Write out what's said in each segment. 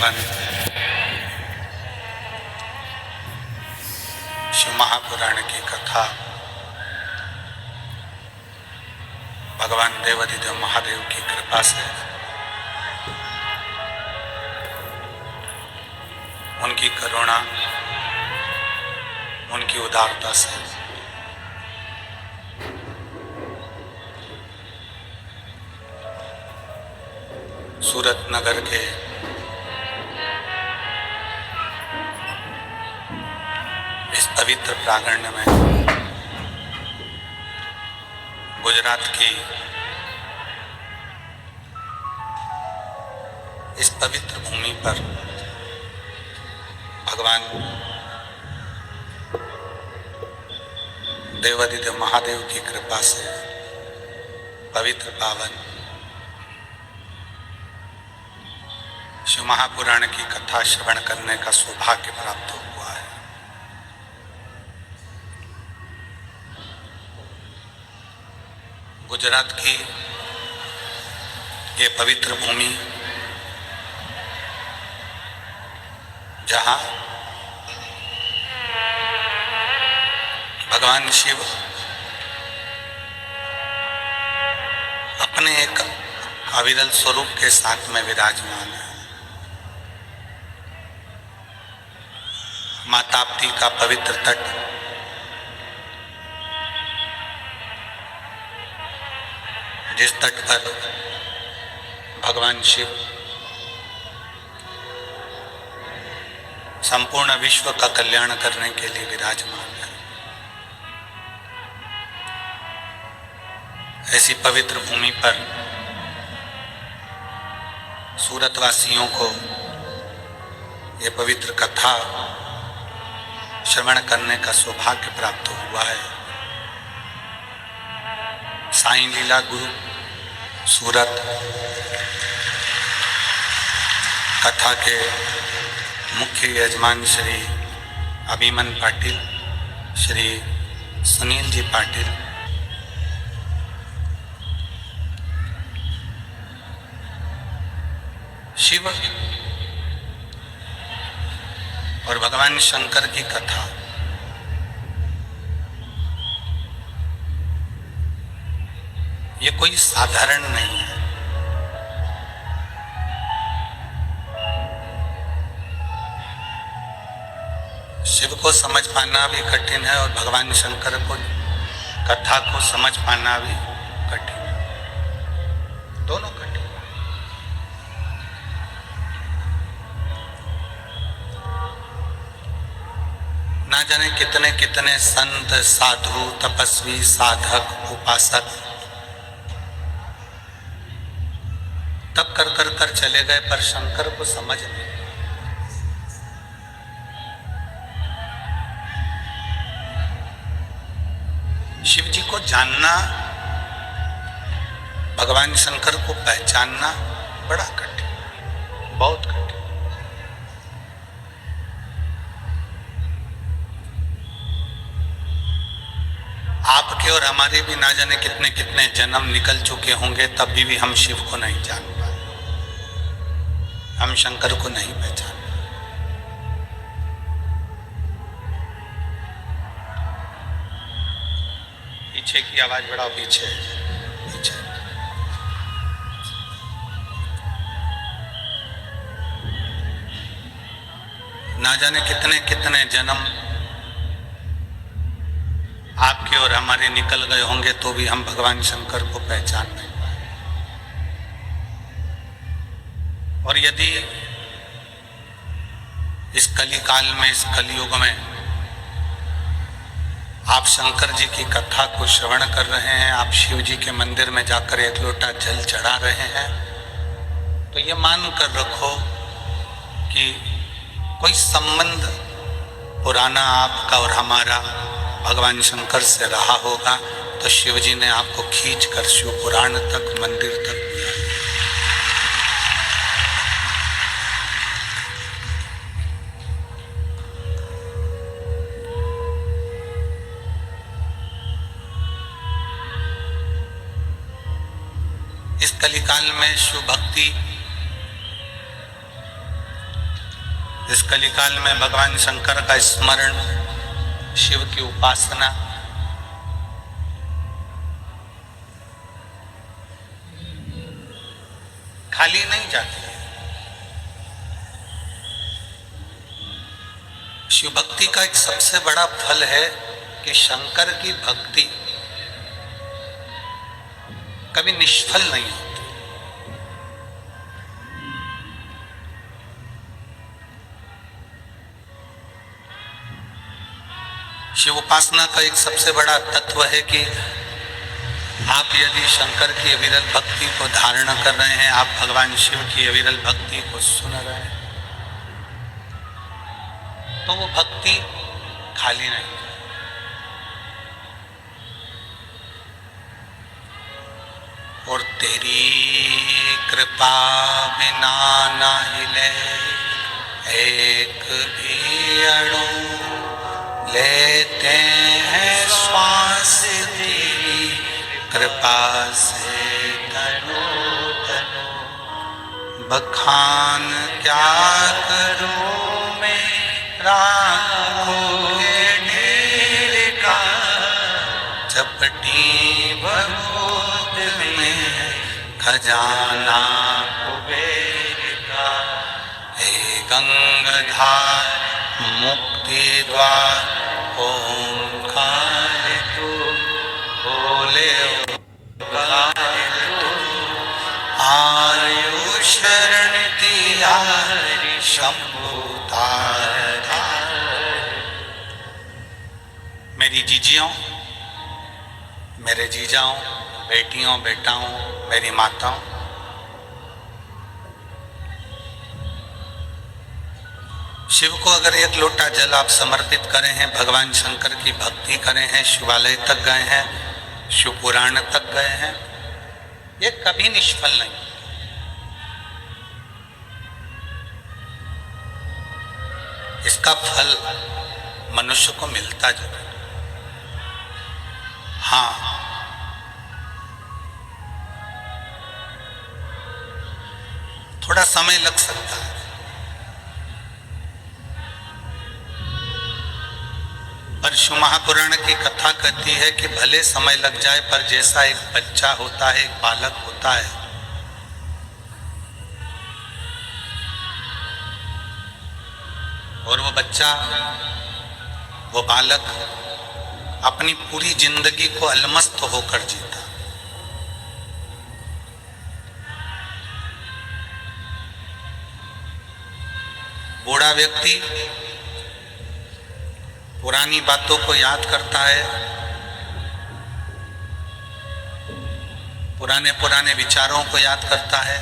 पावन शिव महापुराण की कथा भगवान देवाधिदेव महादेव की कृपा से, उनकी करुणा, उनकी उदारता से सूरत नगर के इस पवित्र प्रांगण में गुजरात की इस पवित्र भूमि पर भगवान देवाधिदेव महादेव की कृपा से पवित्र पावन शिव महापुराण की कथा श्रवण करने का सौभाग्य प्राप्त हुआ है। गुजरात की ये पवित्र भूमि, जहाँ भगवान शिव अपने एक अविरल स्वरूप के साथ में विराजमान है। माँ ताप्ती का पवित्र तट, जिस तट पर भगवान शिव संपूर्ण विश्व का कल्याण करने के लिए विराजमान है, ऐसी पवित्र भूमि पर सूरतवासियों को ये पवित्र कथा श्रवण करने का सौभाग्य प्राप्त हुआ है। साईं लीला गुरु सूरत कथा के मुख्य यजमान श्री अभिमन पाटिल, श्री सुनील जी पाटिल, शिव और भगवान शंकर की कथा ये कोई साधारण नहीं है। शिव को समझ पाना भी कठिन है और भगवान शंकर को कथा को समझ पाना भी कठिन है, दोनों कठिन। ना जाने कितने कितने संत, साधु, तपस्वी, साधक, उपासक तब कर चले गए, पर शंकर को समझ नहीं। शिव जी को जानना, भगवान शंकर को पहचानना बड़ा कठिन, बहुत कठिन। आपके और हमारे भी ना जाने कितने कितने जन्म निकल चुके होंगे, तब भी हम शिव को नहीं जान पाए, हम शंकर को नहीं पहचान। पीछे की आवाज बढ़ाओ, पीछे पीछे। ना जाने कितने कितने जन्म आपके और हमारे निकल गए होंगे, तो भी हम भगवान शंकर को पहचान नहीं पाए। और यदि इस कलिकाल में, इस कलियुग में आप शंकर जी की कथा को श्रवण कर रहे हैं, आप शिव जी के मंदिर में जाकर एक लोटा जल चढ़ा रहे हैं, तो ये मान कर रखो कि कोई संबंध पुराना आपका और हमारा भगवान शंकर से रहा होगा, तो शिव जी ने आपको खींच कर शिव पुराण तक, मंदिर तक बुलाया। इस कलिकाल में शिव भक्ति इस कलिकाल में भगवान शंकर का स्मरण, शिव की उपासना खाली नहीं जाती है। शिव भक्ति का एक सबसे बड़ा फल है कि शंकर की भक्ति कभी निष्फल नहीं होती। शिव उपासना का एक सबसे बड़ा तत्व है कि आप यदि शंकर की अविरल भक्ति को धारण कर रहे हैं, आप भगवान शिव की अविरल भक्ति को सुन रहे हैं, तो वो भक्ति खाली नहीं। और तेरी कृपा बिना ना हिले एक भी अणु, लेते हैं श्वास तेरी कृपा से तनो तनो। बखान क्या करूं मैं राखों के ढेर का, चपटी भगवत में खजाना कुबेर का। हे गंगाधार मुक्ति द्वार ओंकार तू, बोले ओंकार तू। आयु शरण तिहारी शंभु तार तार। मेरी जीजियों, मेरे जीजाओं, बेटियों, बेटाओं, मेरी माताओं, शिव को अगर एक लोटा जल आप समर्पित करें हैं, भगवान शंकर की भक्ति करें हैं, शिवालय तक गए हैं, शिव पुराण तक गए हैं, ये कभी निष्फल नहीं। इसका फल मनुष्य को मिलता जरूर। हाँ, थोड़ा समय लग सकता है, पर शिव महापुराण की कथा कहती है कि भले समय लग जाए, पर जैसा एक बच्चा होता है, एक बालक होता है, और वो बच्चा, वो बालक अपनी पूरी जिंदगी को अलमस्त होकर जीता। बूढ़ा व्यक्ति पुरानी बातों को याद करता है, पुराने पुराने विचारों को याद करता है,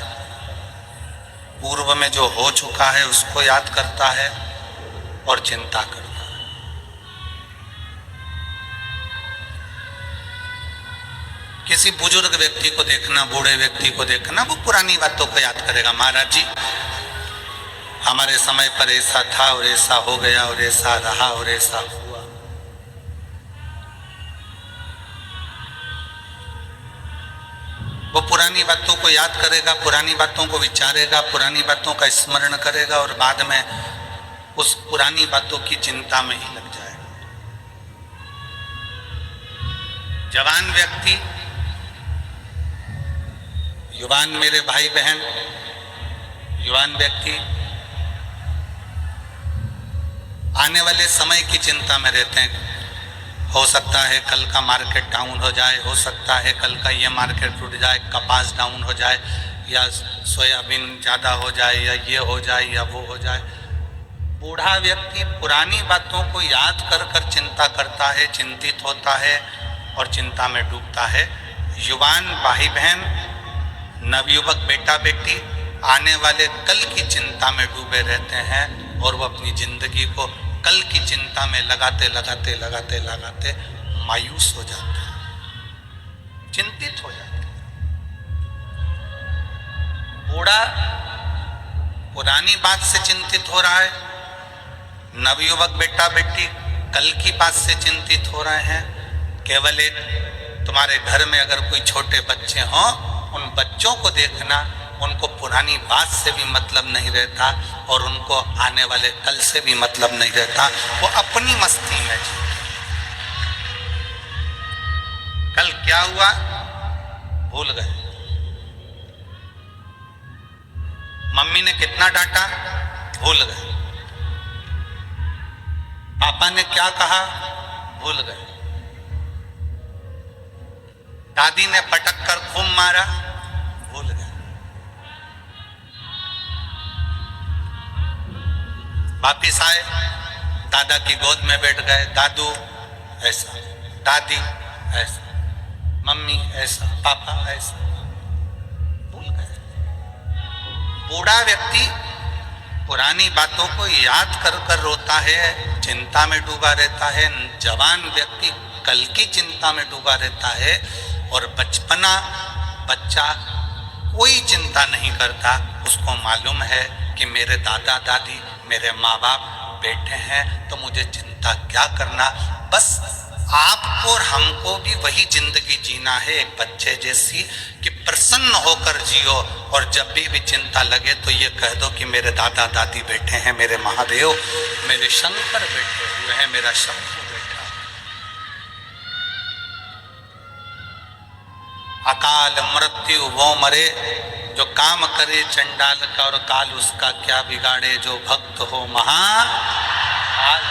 पूर्व में जो हो चुका है उसको याद करता है और चिंता करता है। किसी बुजुर्ग व्यक्ति को देखना, बूढ़े व्यक्ति को देखना, वो पुरानी बातों को याद करेगा। महाराज जी, हमारे समय पर ऐसा था और ऐसा हो गया और ऐसा रहा और ऐसा हुआ। वो पुरानी बातों को याद करेगा, पुरानी बातों को विचारेगा, पुरानी बातों का स्मरण करेगा और बाद में उस पुरानी बातों की चिंता में ही लग जाएगा। जवान व्यक्ति, युवान मेरे भाई बहन, युवान व्यक्ति आने वाले समय की चिंता में रहते हैं। हो सकता है कल का मार्केट डाउन हो जाए, हो सकता है कल का ये मार्केट टूट जाए, कपास डाउन हो जाए, या सोयाबीन ज़्यादा हो जाए, या ये हो जाए या वो हो जाए। बूढ़ा व्यक्ति पुरानी बातों को याद कर कर चिंता करता है, चिंतित होता है और चिंता में डूबता है। युवान भाई बहन, नवयुवक बेटा बेटी आने वाले कल की चिंता में डूबे रहते हैं और वो अपनी जिंदगी को कल की चिंता में लगाते लगाते लगाते लगाते मायूस हो जाते हैं, चिंतित हो जाते हैं। बूढ़ा पुरानी बात से चिंतित हो रहा है, नवयुवक बेटा बेटी कल की बात से चिंतित हो रहे हैं। केवल एक, तुम्हारे घर में अगर कोई छोटे बच्चे हों, उन बच्चों को देखना उनको पुरानी बात से भी मतलब नहीं रहता और उनको आने वाले कल से भी मतलब नहीं रहता। वो अपनी मस्ती में जी। कल क्या हुआ भूल गए, मम्मी ने कितना डांटा भूल गए, पापा ने क्या कहा भूल गए, दादी ने पटक कर खूब मारा भूल गए, वापिस आए दादा की गोद में बैठ गए, दादू ऐसा, दादी ऐसा, मम्मी ऐसा, पापा ऐसा, भूल गए। बूढ़ा व्यक्ति पुरानी बातों को याद कर कर रोता है, चिंता में डूबा रहता है। जवान व्यक्ति कल की चिंता में डूबा रहता है और बचपना बच्चा कोई चिंता नहीं करता। उसको मालूम है कि मेरे दादा दादी मेरे माँ बाप बैठे हैं तो मुझे चिंता क्या करना। बस आपको और हमको भी वही जिंदगी जीना है एक बच्चे जैसी, कि प्रसन्न होकर जियो और जब भी चिंता लगे तो ये कह दो कि मेरे दादा दादी बैठे हैं, मेरे महादेव, मेरे शंकर बैठे हुए हैं, मेरा शंभू बैठा। अकाल मृत्यु वो मरे जो काम करे चंडाल का और काल उसका क्या बिगाड़े, जो भक्त हो महाकाल।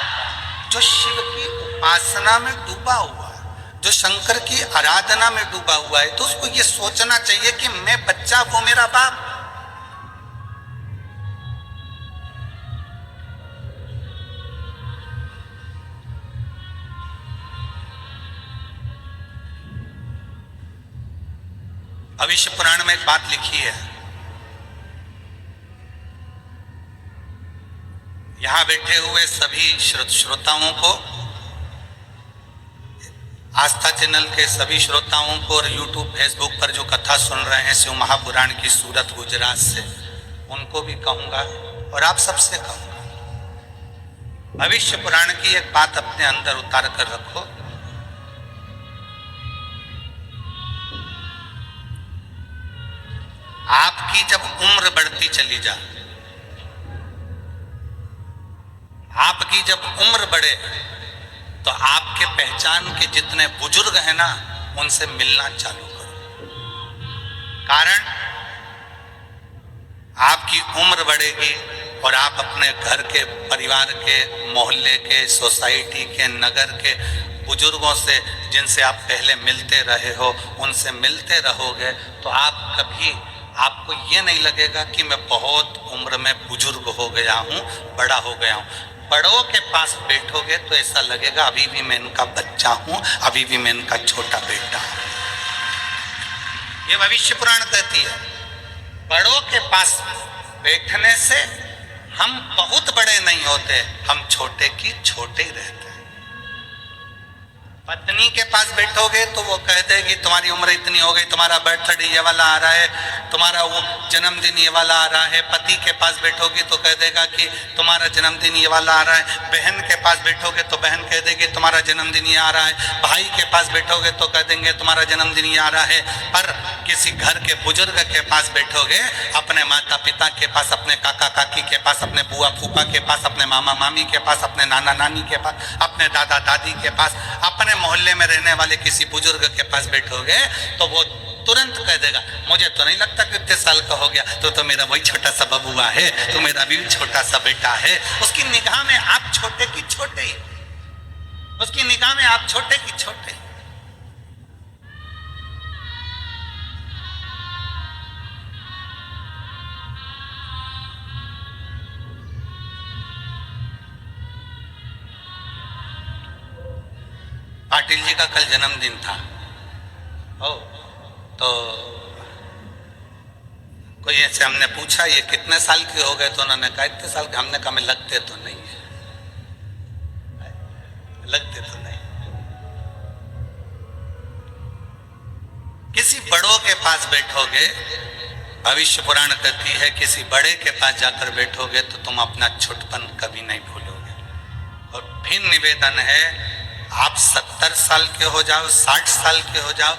जो शिव की उपासना में डूबा हुआ है, जो शंकर की आराधना में डूबा हुआ है, तो उसको ये सोचना चाहिए कि मैं बच्चा, वो मेरा बाप। भविष्य पुराण में एक बात लिखी है, यहां बैठे हुए सभी श्रोताओं को, आस्था चैनल के सभी श्रोताओं को और यूट्यूब फेसबुक पर जो कथा सुन रहे हैं शिव महापुराण की सूरत गुजरात से, उनको भी कहूंगा और आप सबसे कहूंगा, भविष्य पुराण की एक बात अपने अंदर उतार कर रखो। आपकी जब उम्र बढ़ती चली जाए, आपकी जब उम्र बढ़े तो आपके पहचान के जितने बुजुर्ग हैं ना, उनसे मिलना चालू करो। कारण आपकी उम्र बढ़ेगी और आप अपने घर के, परिवार के, मोहल्ले के, सोसाइटी के, नगर के बुजुर्गों से, जिनसे आप पहले मिलते रहे हो, उनसे मिलते रहोगे तो आप कभी, आपको ये नहीं लगेगा कि मैं बहुत उम्र में बुजुर्ग हो गया हूँ, बड़ा हो गया हूँ। बड़ों के पास बैठोगे तो ऐसा लगेगा अभी भी मैं इनका बच्चा हूँ, अभी भी मैं इनका छोटा बेटा हूँ। ये भविष्य पुराण कहती है, बड़ों के पास बैठने से हम बहुत बड़े नहीं होते, हम छोटे की छोटे ही रहते हैं। पत्नी के पास बैठोगे तो वो कह देगी तुम्हारी उम्र इतनी हो गई, तुम्हारा बर्थडे ये वाला आ रहा है, तुम्हारा वो जन्मदिन ये वाला आ रहा है। पति के पास बैठोगी तो कह देगा कि तुम्हारा जन्मदिन ये वाला आ रहा है। बहन के पास बैठोगे तो बहन कह देगी तुम्हारा जन्मदिन ये आ रहा है। भाई के पास बैठोगे तो कह देंगे तुम्हारा जन्मदिन ये आ रहा है। पर किसी घर के बुजुर्ग के पास बैठोगे, अपने माता पिता के पास, अपने काका काकी के पास, अपने बुआ फूफा के पास, अपने मामा मामी के पास, अपने नाना नानी के पास, अपने दादा दादी के पास, अपने मोहल्ले में रहने वाले किसी बुजुर्ग के पास बैठोगे तो वो तुरंत कह देगा मुझे तो नहीं लगता कि इतने साल का हो गया, तो मेरा वही छोटा सा बबुआ है, तो मेरा भी छोटा सा बेटा है। उसकी निगाह में आप छोटे की छोटे ही, उसकी निगाह में आप छोटे की छोटे। पाटिल जी का कल जन्मदिन था। तो कोई ऐसे हमने पूछा ये कितने साल के हो गए, तो उन्होंने कहा इतने साल के। हमने कहा मैं लगते तो नहीं है, लगते तो नहीं। किसी बड़ों के पास बैठोगे, भविष्य पुराण कहती है किसी बड़े के पास जाकर बैठोगे तो तुम अपना छोटपन कभी नहीं भूलोगे। और फिर निवेदन है, आप 70 साल के हो जाओ, 60 साल के हो जाओ,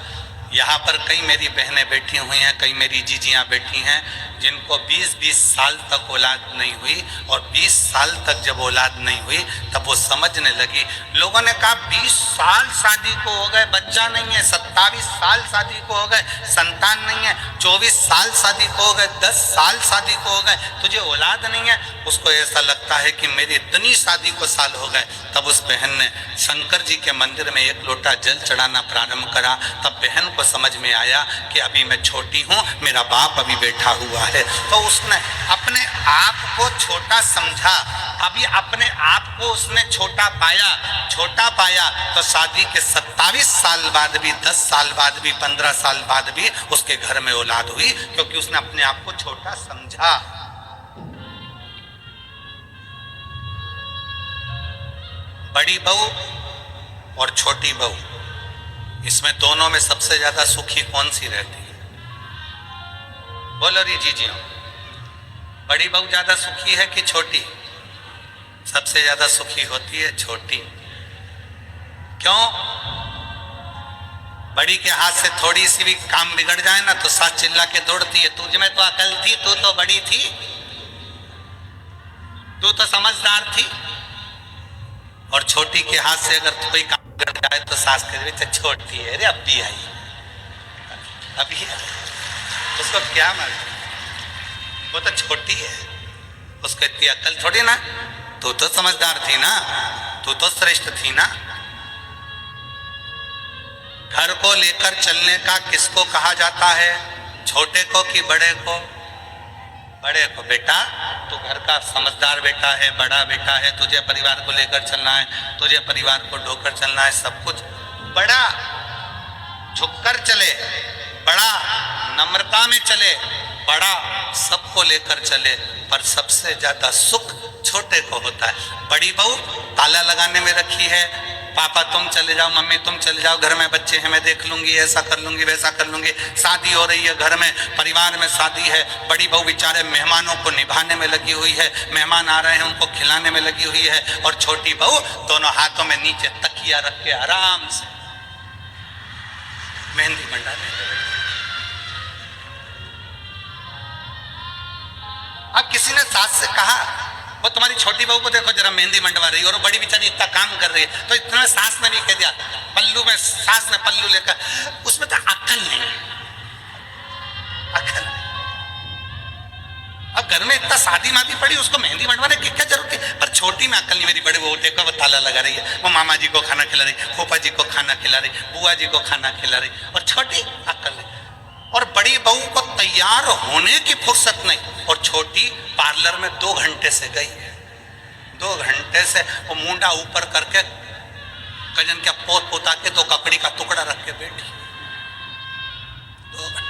यहाँ पर कई मेरी बहनें बैठी हुई हैं, कई मेरी जीजियाँ बैठी हैं जिनको 20-20 साल तक औलाद नहीं हुई, और 20 साल तक जब औलाद नहीं हुई तब वो समझने लगी। लोगों ने कहा 20 साल शादी को हो गए बच्चा नहीं है, 27 साल शादी को हो गए संतान नहीं है, 24 साल शादी को हो गए, 10 साल शादी को हो गए, तुझे औलाद नहीं है। उसको ऐसा लगता है कि मेरी इतनी शादी को साल हो गए। तब उस बहन ने शंकर जी के मंदिर में एक लोटा जल चढ़ाना प्रारंभ करा। तब बहन को समझ में आया कि अभी मैं छोटी हूँ, मेरा बाप अभी बैठा हुआ है। तो उसने अपने आप को छोटा समझा, अभी अपने आप को उसने छोटा पाया तो शादी के 27 साल बाद भी, 10 साल बाद भी, 15 साल बाद भी उसके घर में औलाद हुई, क्योंकि उसने अपने आप को छोटा समझा। बड़ी बहू और छोटी बहू, इसमें दोनों में सबसे ज्यादा सुखी कौन सी रहती है? बोलो री जीजियों, बड़ी बहू ज्यादा सुखी है कि छोटी? सबसे ज्यादा सुखी होती है छोटी। क्यों? बड़ी के हाथ से थोड़ी सी भी काम बिगड़ जाए ना तो साथ चिल्ला के दौड़ती है, तुझ में तो अकल थी, तू तो बड़ी थी, तू तो समझदार थी। और छोटी के हाथ से अगर कोई काम बिगड़ जाए तो सास कह तो छोटी है, अरे अब भी आई, अभी उसको क्या मालूम, वो तो छोटी है, उसको इतनी अकल थोड़ी ना। तू तो समझदार थी ना, तू तो श्रेष्ठ थी ना। घर को लेकर चलने का किसको कहा जाता है? छोटे को कि बड़े को? बड़े को। बेटा तू घर का समझदार बेटा है, बड़ा बेटा है, तुझे परिवार को लेकर चलना है, तुझे परिवार को ढोकर चलना है, सब कुछ बड़ा झुककर चले, बड़ा नम्रता में चले, बड़ा सबको लेकर चले, पर सबसे ज्यादा सुख छोटे को होता है। बड़ी बहू ताला लगाने में रखी है, पापा तुम चले जाओ, मम्मी तुम चले जाओ, घर में बच्चे हैं, मैं देख लूंगी, ऐसा कर लूंगी, वैसा कर लूंगी। शादी हो रही है, घर में परिवार में शादी है, बड़ी बहू बेचारे मेहमानों को निभाने में लगी हुई है, मेहमान आ रहे हैं उनको खिलाने में लगी हुई है, और छोटी बहू दोनों हाथों में नीचे तकिया रख के आराम से मेहंदी मंडाने। अब किसी ने सास से कहा, वो तुम्हारी छोटी बहू को देखो जरा मेहंदी मंडवा रही है, और वो बड़ी बेचारी इतना काम कर रही है, तो इतना सास ने भी कह दिया, पल्लू में सास ने पल्लू लेकर, उसमें तो अक्ल नहीं, अक्ल नहीं। अब घर में इतना शादी मादी पड़ी, उसको मेहंदी मंडवाने की क्या जरूरत है? पर छोटी में अक्ल नहीं। मेरी बड़ी बहू देखो वो ताला लगा रही है, वो मामा जी को खाना खिला रही, फूफा जी को खाना खिला रही, बुआ जी को खाना खिला रही, और छोटी अक्ल नहीं। और बड़ी बहू को तैयार होने की फुर्सत नहीं, और छोटी पार्लर में 2 घंटे से गई है, 2 घंटे से वो मुंडा ऊपर करके कजन क्या पोत पोता के 2 ककड़ी का टुकड़ा रख के बैठी। 2 घंटे।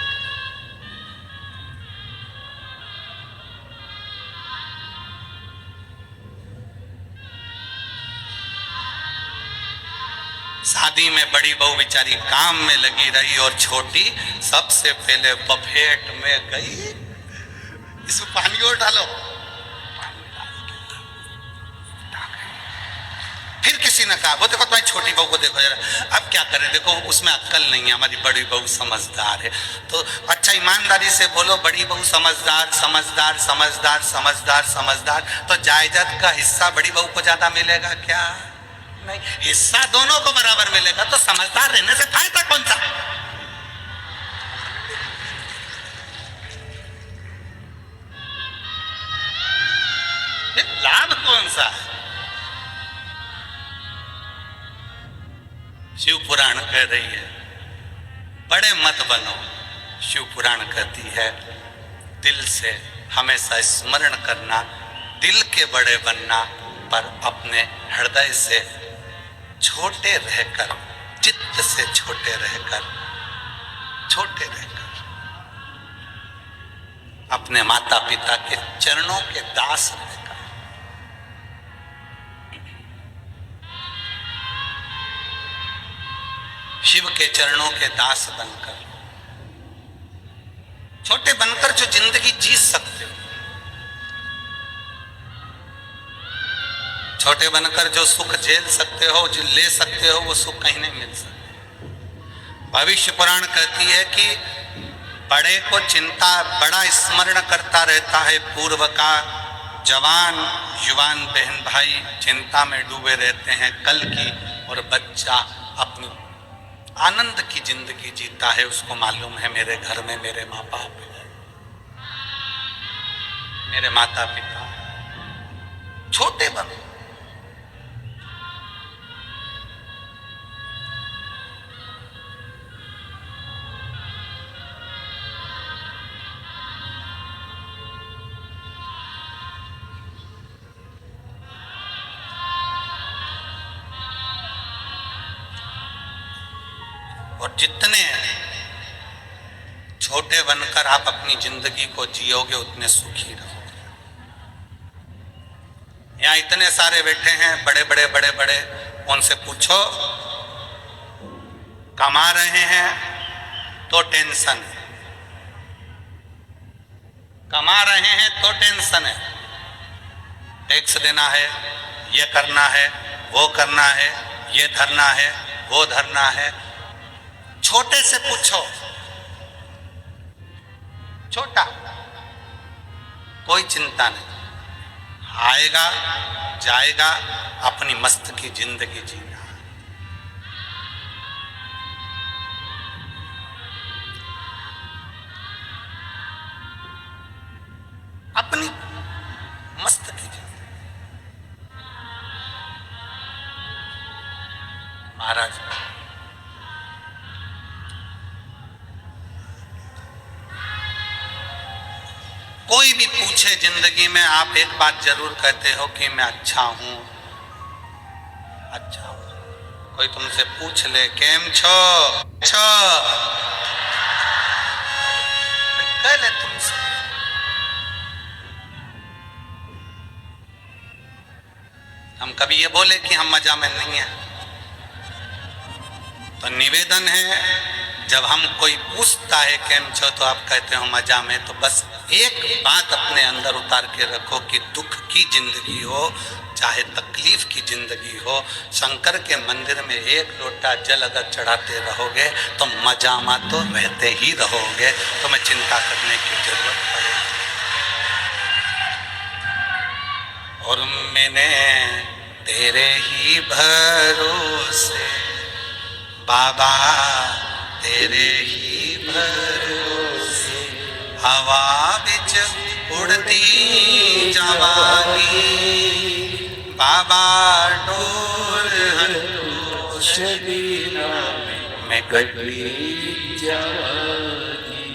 शादी में बड़ी बहू बेचारी काम में लगी रही, और छोटी सबसे पहले बफेट में गई, इसमें पानी और डालो, फिर किसी ने कहा, वो देखो तुम्हारी छोटी बहू को देखो जरा। अब क्या करें, देखो उसमें अक्ल नहीं है, हमारी बड़ी बहू समझदार है। तो अच्छा ईमानदारी से बोलो, बड़ी बहू समझदार समझदार समझदार समझदार समझदार, तो जायदाद का हिस्सा बड़ी बहू को ज्यादा मिलेगा क्या? नहीं, हिस्सा दोनों को बराबर मिलेगा। तो समझदार रहने से फायदा कौन सा? लाभ कौन सा? शिव पुराण कह रही है, बड़े मत बनो। शिव पुराण कहती है, दिल से हमेशा स्मरण करना, दिल के बड़े बनना, पर अपने हृदय से छोटे रहकर, चित्त से छोटे रहकर, अपने माता पिता के चरणों के दास रहकर, शिव के चरणों के दास बनकर, छोटे बनकर जो जिंदगी जी सकते हो, छोटे बनकर जो सुख झेल सकते हो, जो ले सकते हो, वो सुख कहीं नहीं मिल सकता। भविष्य पुराण कहती है कि बड़े को चिंता, बड़ा स्मरण करता रहता है पूर्व का, जवान युवान बहन भाई चिंता में डूबे रहते हैं कल की, और बच्चा अपनी आनंद की जिंदगी जीता है। उसको मालूम है मेरे घर में मेरे माँ बाप है, मेरे माता पिता। छोटे बनो, और जितने छोटे बनकर आप अपनी जिंदगी को जियोगे उतने सुखी रहोगे। यहाँ इतने सारे बैठे हैं बड़े बड़े बड़े बड़े, उनसे पूछो कमा रहे हैं तो टेंशन है, कमा रहे हैं तो टेंशन है, टैक्स देना है, ये करना है, वो करना है, ये धरना है, वो धरना है। छोटे से पूछो, छोटा, कोई चिंता नहीं, आएगा जाएगा, अपनी मस्त की जिंदगी जीना। अपनी मस्त की जिंदगी। महाराज कोई भी पूछे जिंदगी में, आप एक बात जरूर कहते हो कि मैं अच्छा हूं, अच्छा हूं। कोई तुमसे पूछ ले केम छो, छो, कह ले तुमसे। हम कभी ये बोले कि हम मजा में नहीं है? तो निवेदन है, जब हम कोई पूछता है केम छो तो आप कहते हो मजा में, तो बस एक बात अपने अंदर उतार के रखो कि दुख की जिंदगी हो चाहे तकलीफ की जिंदगी हो, शंकर के मंदिर में एक लोटा जल अगर चढ़ाते रहोगे तो मजामा तो रहते ही रहोगे, तुम्हें चिंता करने की जरूरत पड़ेगी। और मैंने तेरे ही भरोसे बाबा, तेरे ही भरोसे हवा बिच उड़ती जवानी, बाबा डोर हंटू शबीरा में कटली जवानी।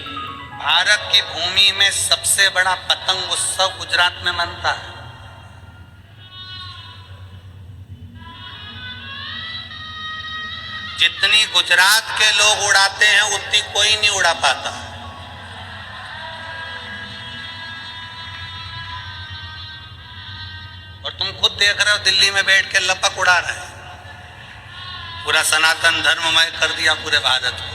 भारत की भूमि में सबसे बड़ा पतंग उत्सव गुजरात में मनता है। जितनी गुजरात के लोग उड़ाते हैं उतनी कोई नहीं उड़ा पाता। और तुम खुद देख रहे हो दिल्ली में बैठ के लपक उड़ा रहे हैं, पूरा सनातन धर्ममय कर दिया पूरे भारत को।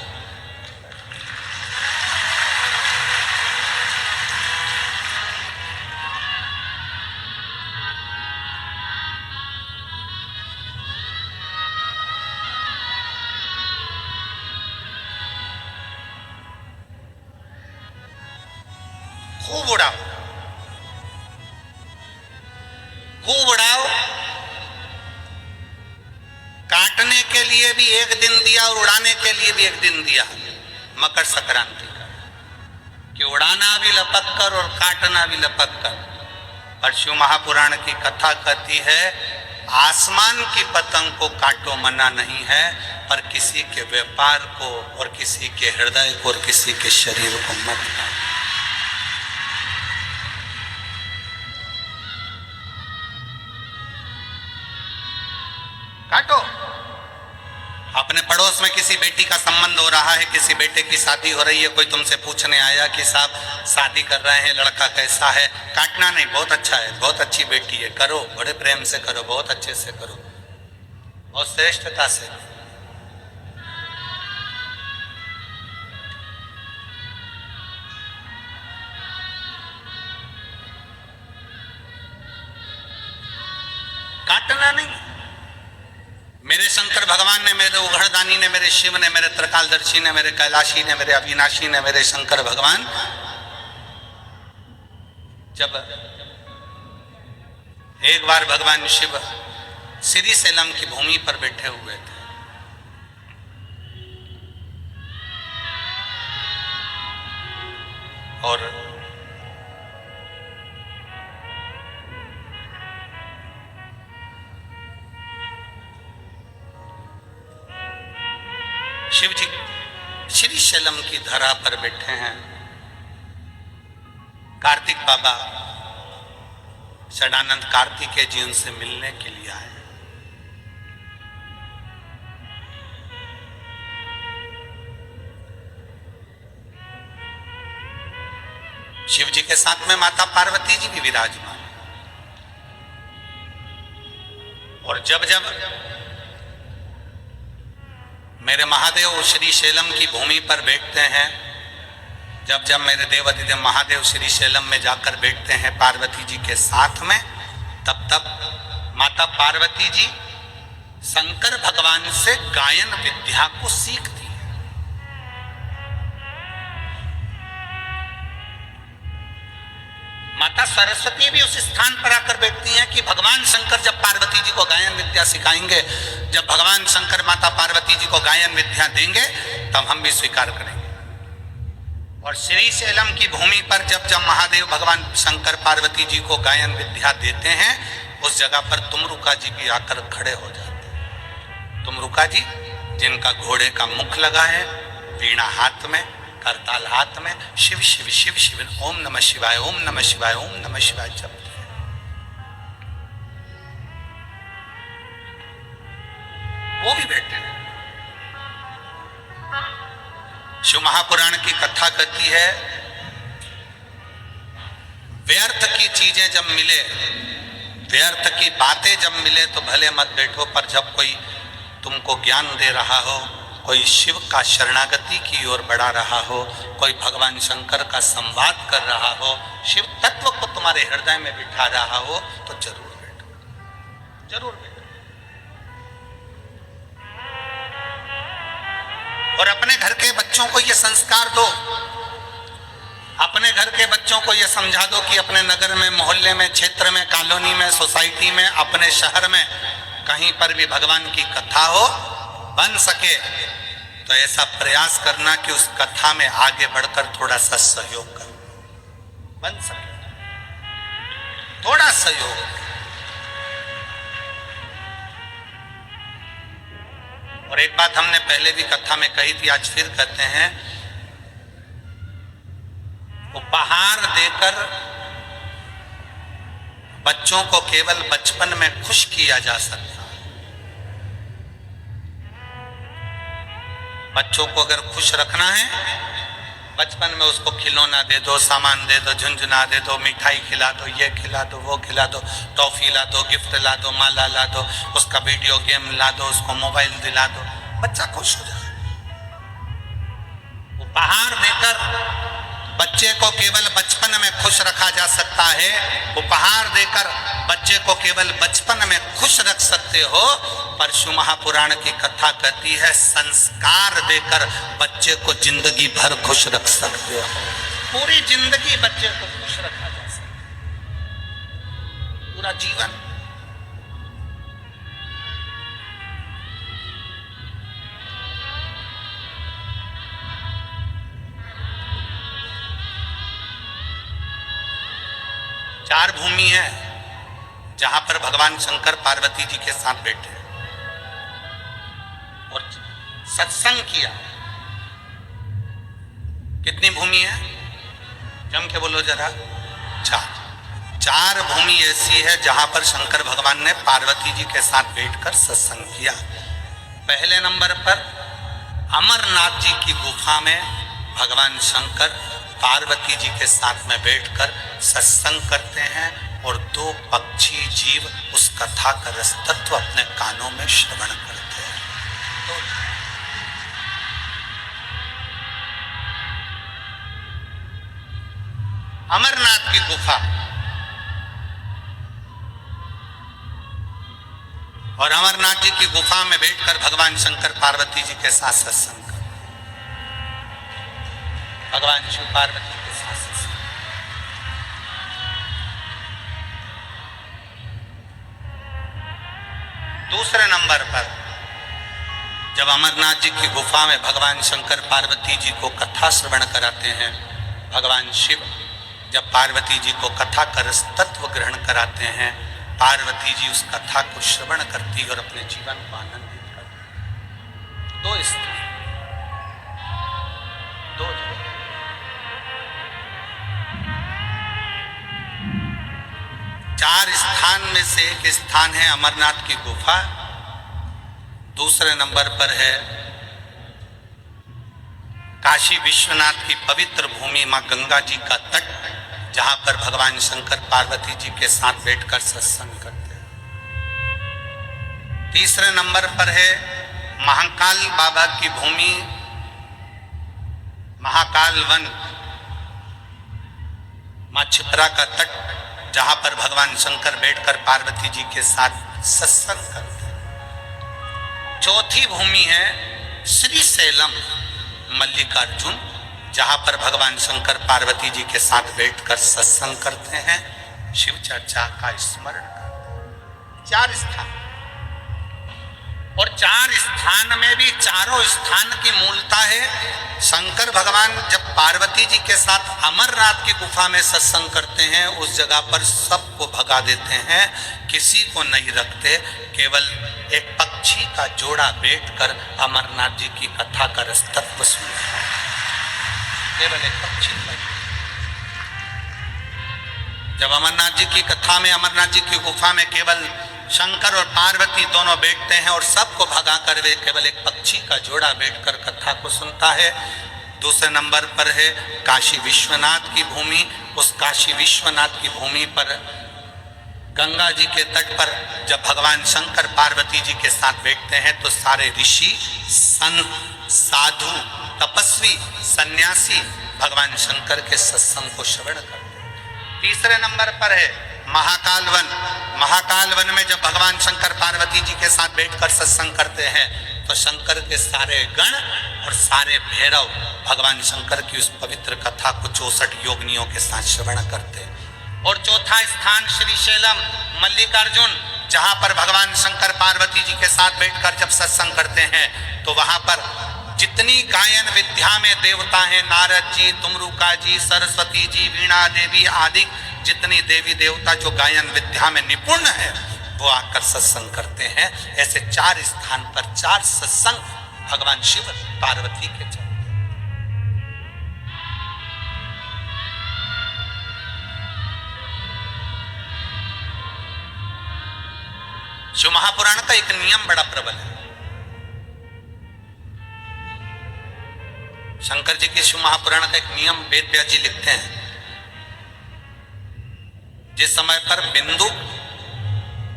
खूब उड़ाओ, खूब उड़ाओ। काटने के लिए भी एक दिन दिया और उड़ाने के लिए भी एक दिन दिया, मकर संक्रांति का, कि उड़ाना भी लपक कर और काटना भी लपक कर। पर शिव महापुराण की कथा कहती है आसमान की पतंग को काटो मना नहीं है, पर किसी के व्यापार को और किसी के हृदय को और किसी के शरीर को मत काटो। काटो। अपने पड़ोस में किसी बेटी का संबंध हो रहा है, किसी बेटे की शादी हो रही है, कोई तुमसे पूछने आया कि साहब शादी कर रहे हैं, लड़का कैसा है? काटना नहीं, बहुत अच्छा है, बहुत अच्छी बेटी है, करो, बड़े प्रेम से करो, बहुत अच्छे से करो, बहुत श्रेष्ठता से। काटना नहीं। मेरे शंकर भगवान ने, मेरे उघड़दानी ने, मेरे शिव ने, मेरे त्रिकालदर्शी ने, मेरे कैलाशी ने, मेरे अविनाशी ने, मेरे शंकर भगवान जब एक बार भगवान शिव श्रीशैलम की भूमि पर बैठे हुए थे, और शिव जी श्रीशैलम की धरा पर बैठे हैं। कार्तिक बाबा षडानंद कार्तिकेय जी उनसे मिलने के लिए आए। शिव जी के साथ में माता पार्वती जी भी विराजमान, और जब जब मेरे महादेव श्रीशैलम की भूमि पर बैठते हैं, जब जब मेरे देवाधिदेव महादेव श्रीशैलम में जाकर बैठते हैं पार्वती जी के साथ में, तब तब माता पार्वती जी शंकर भगवान से गायन विद्या को सीखती है। माता सरस्वती भी उस स्थान पर आकर बैठती हैं कि भगवान शंकर जब पार्वती जी को गायन विद्या सिखाएंगे, जब भगवान शंकर माता पार्वती जी को गायन विद्या देंगे, तब हम भी स्वीकार करेंगे। और श्रीशैलम की भूमि पर जब जब महादेव भगवान शंकर पार्वती जी को गायन विद्या देते हैं, उस जगह पर तुमरुका जी भी आकर खड़े हो जाते हैं। तुमरुका जी जिनका घोड़े का मुख लगा है, वीणा हाथ में, करताल हाथ में, शिव शिव शिव शिव ओम नमः शिवाय, ओम नमः शिवाय, ओम नमः शिवाय जपते हैं। वो भी बैठे हैं। शिव महापुराण की कथा कहती है, व्यर्थ की चीजें जब मिले, व्यर्थ की बातें जब मिले तो भले मत बैठो, पर जब कोई तुमको ज्ञान दे रहा हो, कोई शिव का शरणागति की ओर बढ़ा रहा हो, कोई भगवान शंकर का संवाद कर रहा हो, शिव तत्व को तुम्हारे हृदय में बिठा रहा हो, तो जरूर बैठो, जरूर बैठो। और अपने घर के बच्चों को ये संस्कार दो, अपने घर के बच्चों को ये समझा दो कि अपने नगर में, मोहल्ले में, क्षेत्र में, कॉलोनी में, सोसाइटी में, अपने शहर में कहीं पर भी भगवान की कथा हो, बन सके तो ऐसा प्रयास करना कि उस कथा में आगे बढ़कर थोड़ा सा सहयोग करो, बन सके थोड़ा सहयोग। और एक बात हमने पहले भी कथा में कही थी, आज फिर कहते हैं, उपहार देकर बच्चों को केवल बचपन में खुश किया जा सकता है। बच्चों को अगर खुश रखना है, बचपन में उसको खिलौना दे दो, सामान दे दो, झुंझुना दे दो, मिठाई खिला दो, ये खिला दो, वो खिला दो, टॉफी ला दो, गिफ्ट ला दो, माला ला दो, उसका वीडियो गेम ला दो, उसको मोबाइल दिला दो, बच्चा खुश हो जाए। उपहार देकर बच्चे को केवल बचपन में खुश रखा जा सकता है। उपहार देकर बच्चे को केवल बचपन में खुश रख सकते हो, पर शिव महापुराण की कथा कहती है, संस्कार देकर बच्चे को जिंदगी भर खुश रख सकते हो। पूरी जिंदगी बच्चे को खुश रखा जा सकता है, पूरा जीवन। चार भूमि है जहां पर भगवान शंकर पार्वती जी के साथ बैठे और सत्संग किया। कितनी भूमि है? जम के बोलो जरा। चार भूमि ऐसी है जहां पर शंकर भगवान ने पार्वती जी के साथ बैठकर सत्संग किया। पहले नंबर पर अमरनाथ जी की गुफा में भगवान शंकर पार्वती जी के साथ में बैठकर सत्संग करते हैं और दो पक्षी जीव उस कथा का रस तत्व अपने कानों में श्रवण करते हैं। तो अमरनाथ की गुफा, और अमरनाथ जी की गुफा में बैठकर भगवान शंकर पार्वती जी के साथ सत्संग कर, भगवान शिव पार्वती के साथ सत्संग। दूसरे नंबर पर जब अमरनाथ जी की गुफा में भगवान शंकर पार्वती जी को कथा श्रवण कराते हैं, भगवान शिव जब पार्वती जी को कथा कर तत्व ग्रहण कराते हैं, पार्वती जी उस कथा को श्रवण करती और अपने जीवन को आनंदित करती। दो स्थान, दो चार स्थान में से एक स्थान है अमरनाथ की गुफा। दूसरे नंबर पर है काशी विश्वनाथ की पवित्र भूमि मां गंगा जी का तट, जहां पर भगवान शंकर पार्वती जी के साथ बैठकर सत्संग करते हैं। तीसरे नंबर पर है महाकाल बाबा की भूमि, महाकाल वन, मां छिपरा का तट, जहां पर भगवान शंकर बैठकर पार्वती जी के साथ सत्संग करते हैं। चौथी भूमि है श्री सैलम मल्लिकार्जुन, जहां पर भगवान शंकर पार्वती जी के साथ बैठकर सत्संग करते हैं, शिव चर्चा का स्मरण करते हैं। चार स्थान, और चार स्थान में भी चारों स्थान की मूलता है। शंकर भगवान जब पार्वती जी के साथ अमरनाथ की गुफा में सत्संग करते हैं, उस जगह पर सबको भगा देते हैं, किसी को नहीं रखते, केवल एक पक्षी का जोड़ा बैठकर अमरनाथ जी की कथा का रसतत्व सुनता है। केवल एक पक्षी का। जब अमरनाथ जी की कथा में, अमरनाथ जी की गुफा में केवल शंकर और पार्वती दोनों बैठते हैं और सबको भगाकर वे केवल एक पक्षी का जोड़ा बैठकर कथा को सुनता है। दूसरे नंबर पर है काशी विश्वनाथ की भूमि। उस काशी विश्वनाथ की भूमि पर गंगा जी के तट पर जब भगवान शंकर पार्वती जी के साथ बैठते हैं तो सारे ऋषि, संत, साधु, तपस्वी, सन्यासी भगवान शंकर के सत्संग को श्रवण करते हैं। तीसरे नंबर पर है महाकाल वन। महाकाल वन में जब भगवान शंकर पार्वती जी के साथ बैठकर सत्संग करते हैं तो शंकर के सारे गण और सारे भैरव भगवान शंकर की उस पवित्र कथा को 64 योगिनियों के साथ श्रवण करते हैं। और चौथा स्थान श्रीशैलम मल्लिकार्जुन, जहां पर भगवान शंकर पार्वती जी के साथ बैठकर जब सत्संग करते हैं तो वहां पर जितनी गायन विद्या में देवता हैं, नारद जी, तुमरुका जी, सरस्वती जी, वीणा देवी आदि जितनी देवी देवता जो गायन विद्या में निपुण है, वो आकर सत्संग करते हैं। ऐसे चार स्थान पर चार सत्संग भगवान शिव पार्वती के चलते। शिव महापुराण का एक नियम बड़ा प्रबल है। शंकर जी के शिव महापुराण का एक नियम वेद व्यास जी लिखते हैं, जिस समय पर बिंदु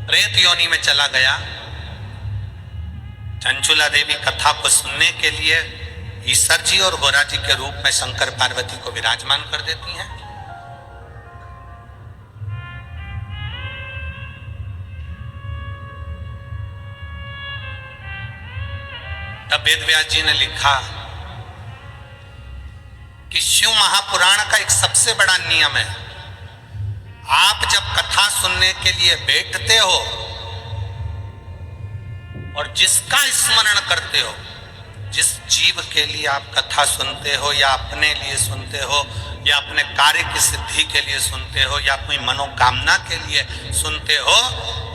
प्रेत योनि में चला गया, चंचुला देवी कथा को सुनने के लिए ईश्वर जी और गोरा जी के रूप में शंकर पार्वती को विराजमान कर देती हैं। तब वेद व्यास जी ने लिखा कि शिव महापुराण का एक सबसे बड़ा नियम है, आप जब कथा सुनने के लिए बैठते हो और जिसका स्मरण करते हो, जिस जीव के लिए आप कथा सुनते हो या अपने लिए सुनते हो या अपने कार्य की सिद्धि के लिए सुनते हो या कोई मनोकामना के लिए सुनते हो,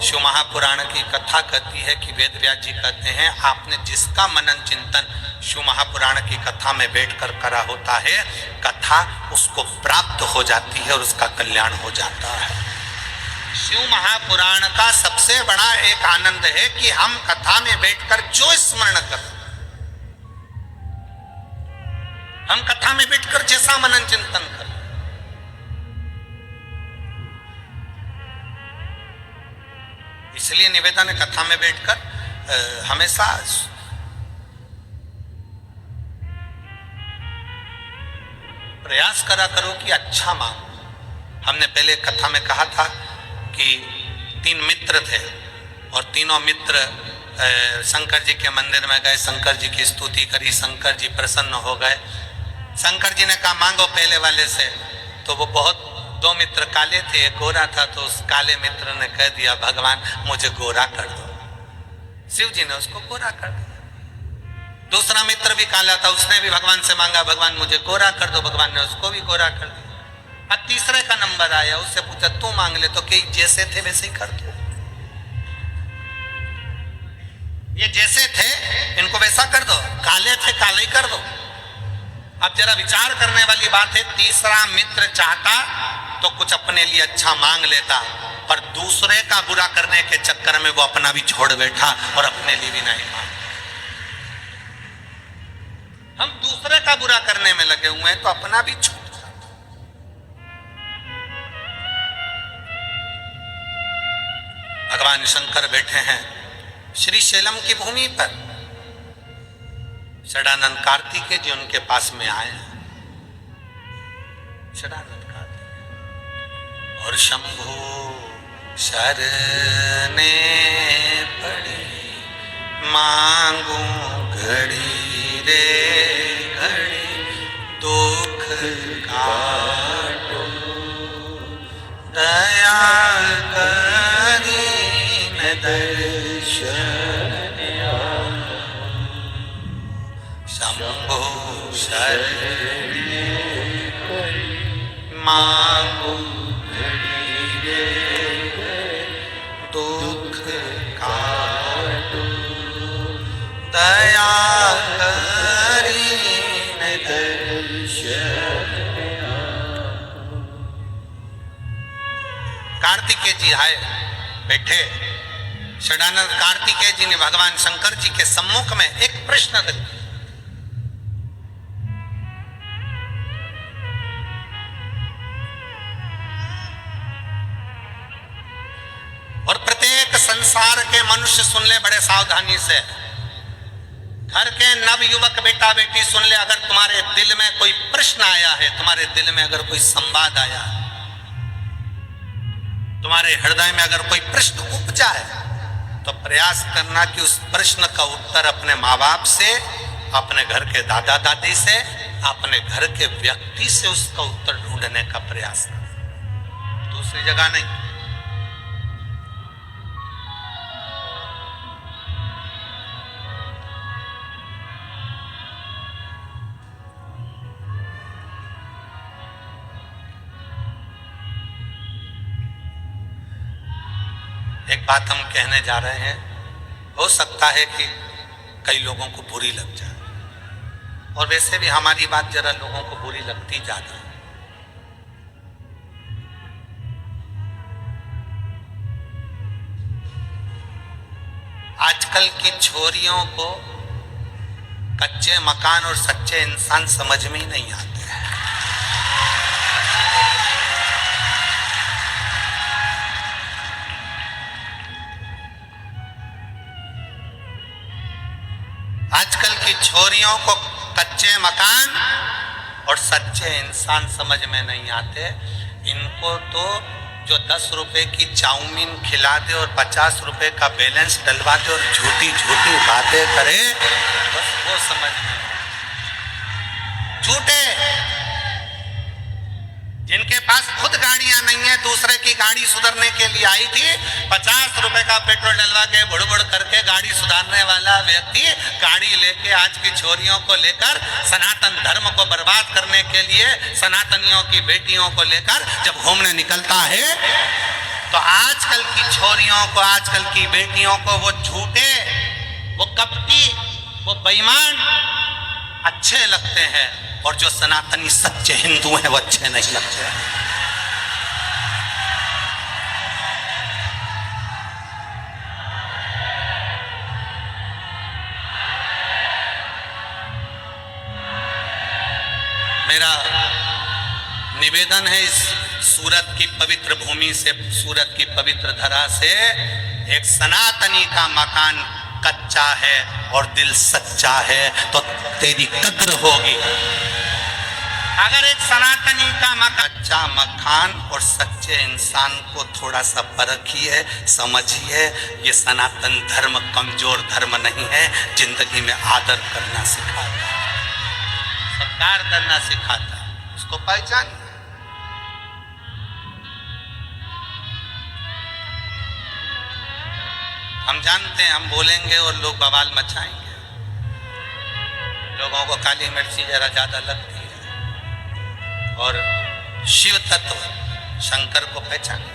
शिव महापुराण की कथा कहती है कि वेद व्यास जी कहते हैं आपने जिसका मनन चिंतन शिव महापुराण की कथा में बैठकर करा होता है, कथा उसको प्राप्त हो जाती है और उसका कल्याण हो जाता है। शिव महापुराण का सबसे बड़ा एक आनंद है कि हम कथा में बैठकर जो स्मरण करें, हम कथा में बैठकर जैसा मनन चिंतन करें, इसलिए निवेदन है कथा में बैठकर हमेशा प्रयास करा करो कि अच्छा मानो। हमने पहले कथा में कहा था कि 3 मित्र थे, और तीनों मित्र शंकर जी के मंदिर में गए, शंकर जी की स्तुति करी, शंकर जी प्रसन्न हो गए। शंकर जी ने कहा मांगो पहले वाले से। तो वो बहुत, दो मित्र काले थे, एक गोरा था, तो उस काले मित्र ने कह दिया भगवान मुझे गोरा कर दो। शिव जी ने उसको गोरा कर दिया। दूसरा मित्र भी काला था, उसने भी भगवान से मांगा भगवान मुझे गोरा कर दो, भगवान ने उसको भी गोरा कर दिया। अब तीसरे का नंबर आया, उससे पूछा तू मांग ले, तो कि जैसे थे वैसे ही कर दो, ये जैसे थे इनको वैसा कर दो, काले थे काले ही कर दो। अब जरा विचार करने वाली बात है, तीसरा मित्र चाहता तो कुछ अपने लिए अच्छा मांग लेता, पर दूसरे का बुरा करने के चक्कर में वो अपना भी छोड़ बैठा और अपने लिए भी नहीं मांगा। हम दूसरे का बुरा करने में लगे हुए हैं तो अपना भी छूट जाता। भगवान शंकर बैठे हैं श्री शैलम की भूमि पर। षडानंद कार्तिकेय जी उनके पास में आए। षडानंद कार्तिकेय और शंभु शरणे पड़ी, मांगू घड़ी रे घड़ी, दुख काटो दया करी न दर्शन शंभो शरणे मांगो घड़ी रे दुख काटो दया करी न दर्शन। कार्तिकेय जी आए, बैठे। षडानंद कार्तिकेय जी ने भगवान शंकर जी के सम्मुख में एक प्रश्न रख दिया। और प्रत्येक संसार के मनुष्य सुन ले बड़े सावधानी से, घर के नव युवक बेटा बेटी सुन ले, अगर तुम्हारे दिल में कोई प्रश्न आया है, तुम्हारे दिल में अगर कोई संवाद आया है, तुम्हारे हृदय में अगर कोई प्रश्न उपजा है, तो प्रयास करना कि उस प्रश्न का उत्तर अपने माँ बाप से, अपने घर के दादा दादी से, अपने घर के व्यक्ति से उसका उत्तर ढूंढने का प्रयास करना, दूसरी जगह नहीं। एक बात हम कहने जा रहे हैं, हो सकता है कि कई लोगों को बुरी लग जाए, और वैसे भी हमारी बात जरा लोगों को बुरी लगती ज्यादा है। आजकल की छोरियों को कच्चे मकान और सच्चे इंसान समझ में ही नहीं आते हैं। आजकल की छोरियों को कच्चे मकान और सच्चे इंसान समझ में नहीं आते। इनको तो जो 10 रुपए की चाउमीन खिला दे और 50 रुपए का बैलेंस डलवा दे और झूठी झूठी बातें करे, बस वो समझ में। झूठे जिनके पास खुद गाड़ियां नहीं है, दूसरे की गाड़ी सुधारने के लिए आई थी, 50 रुपए का पेट्रोल डलवा के बुड़ बुड़ करके गाड़ी सुधारने वाला व्यक्ति गाड़ी लेके आज की छोरियों को लेकर सनातन धर्म को बर्बाद करने के लिए सनातनियों की बेटियों को लेकर जब घूमने निकलता है, तो आजकल की छोरियों को, आजकल की बेटियों को वो झूठे, वो कपटी, वो बेईमान अच्छे लगते हैं, और जो सनातनी सच्चे हिंदू हैं वो अच्छे नहीं लगते। मेरा निवेदन है, इस सूरत की पवित्र भूमि से, सूरत की पवित्र धरा से एक सनातनी का मकान कच्चा है और दिल सच्चा है तो तेरी कद्र होगी। अगर एक सनातनी का कच्चा मकान और सच्चे इंसान को थोड़ा सा परखिए, समझिए, ये सनातन धर्म कमजोर धर्म नहीं है, जिंदगी में आदर करना सिखाता है, सत्कार करना सिखाता है, उसको पहचानिए। हम जानते हैं हम बोलेंगे और लोग बवाल मचाएंगे, लोगों को काली मिर्ची जरा ज्यादा लगती है, और शिव तत्व शंकर को पहचाने।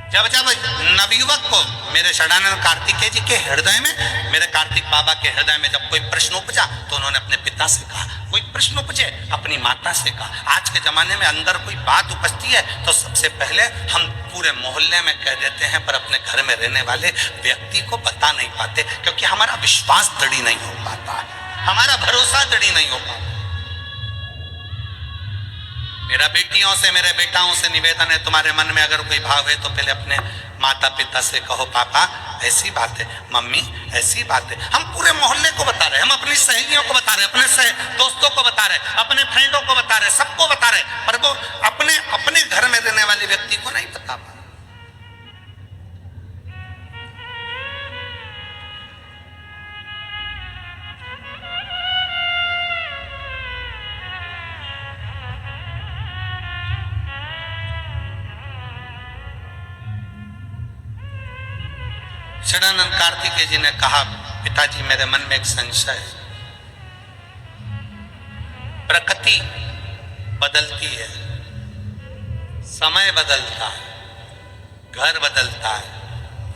जब जब नवयुवक को मेरे षडानंद कार्तिकेय जी के हृदय में, मेरे कार्तिक बाबा के हृदय में जब कोई प्रश्न उपजा तो उन्होंने अपने पिता से कहा, कोई प्रश्न उपजे अपनी माता से कहा। आज के जमाने में अंदर कोई बात उपजती है तो सबसे पहले हम पूरे मोहल्ले में कह देते हैं, पर अपने घर में रहने वाले व्यक्ति को बता नहीं पाते, क्योंकि हमारा विश्वास दृढ़ नहीं हो पाता है, हमारा भरोसा दृढ़ नहीं हो पाता। मेरा बेटियों से, मेरे बेटाओं से निवेदन है, तुम्हारे मन में अगर कोई भाव है तो पहले अपने माता पिता से कहो, पापा ऐसी बात है, मम्मी ऐसी बात है। हम पूरे मोहल्ले को बता रहे, हम अपनी सहेलियों को बता रहे, अपने दोस्तों को बता रहे, अपने फ्रेंडों को बता रहे, सबको बता रहे, पर वो अपने अपने घर में रहने वाले व्यक्ति को नहीं बता पा। षडानंद कार्तिकेय जी ने कहा, पिताजी मेरे मन में एक संशय है, प्रकृति बदलती है, समय बदलता है, घर बदलता है,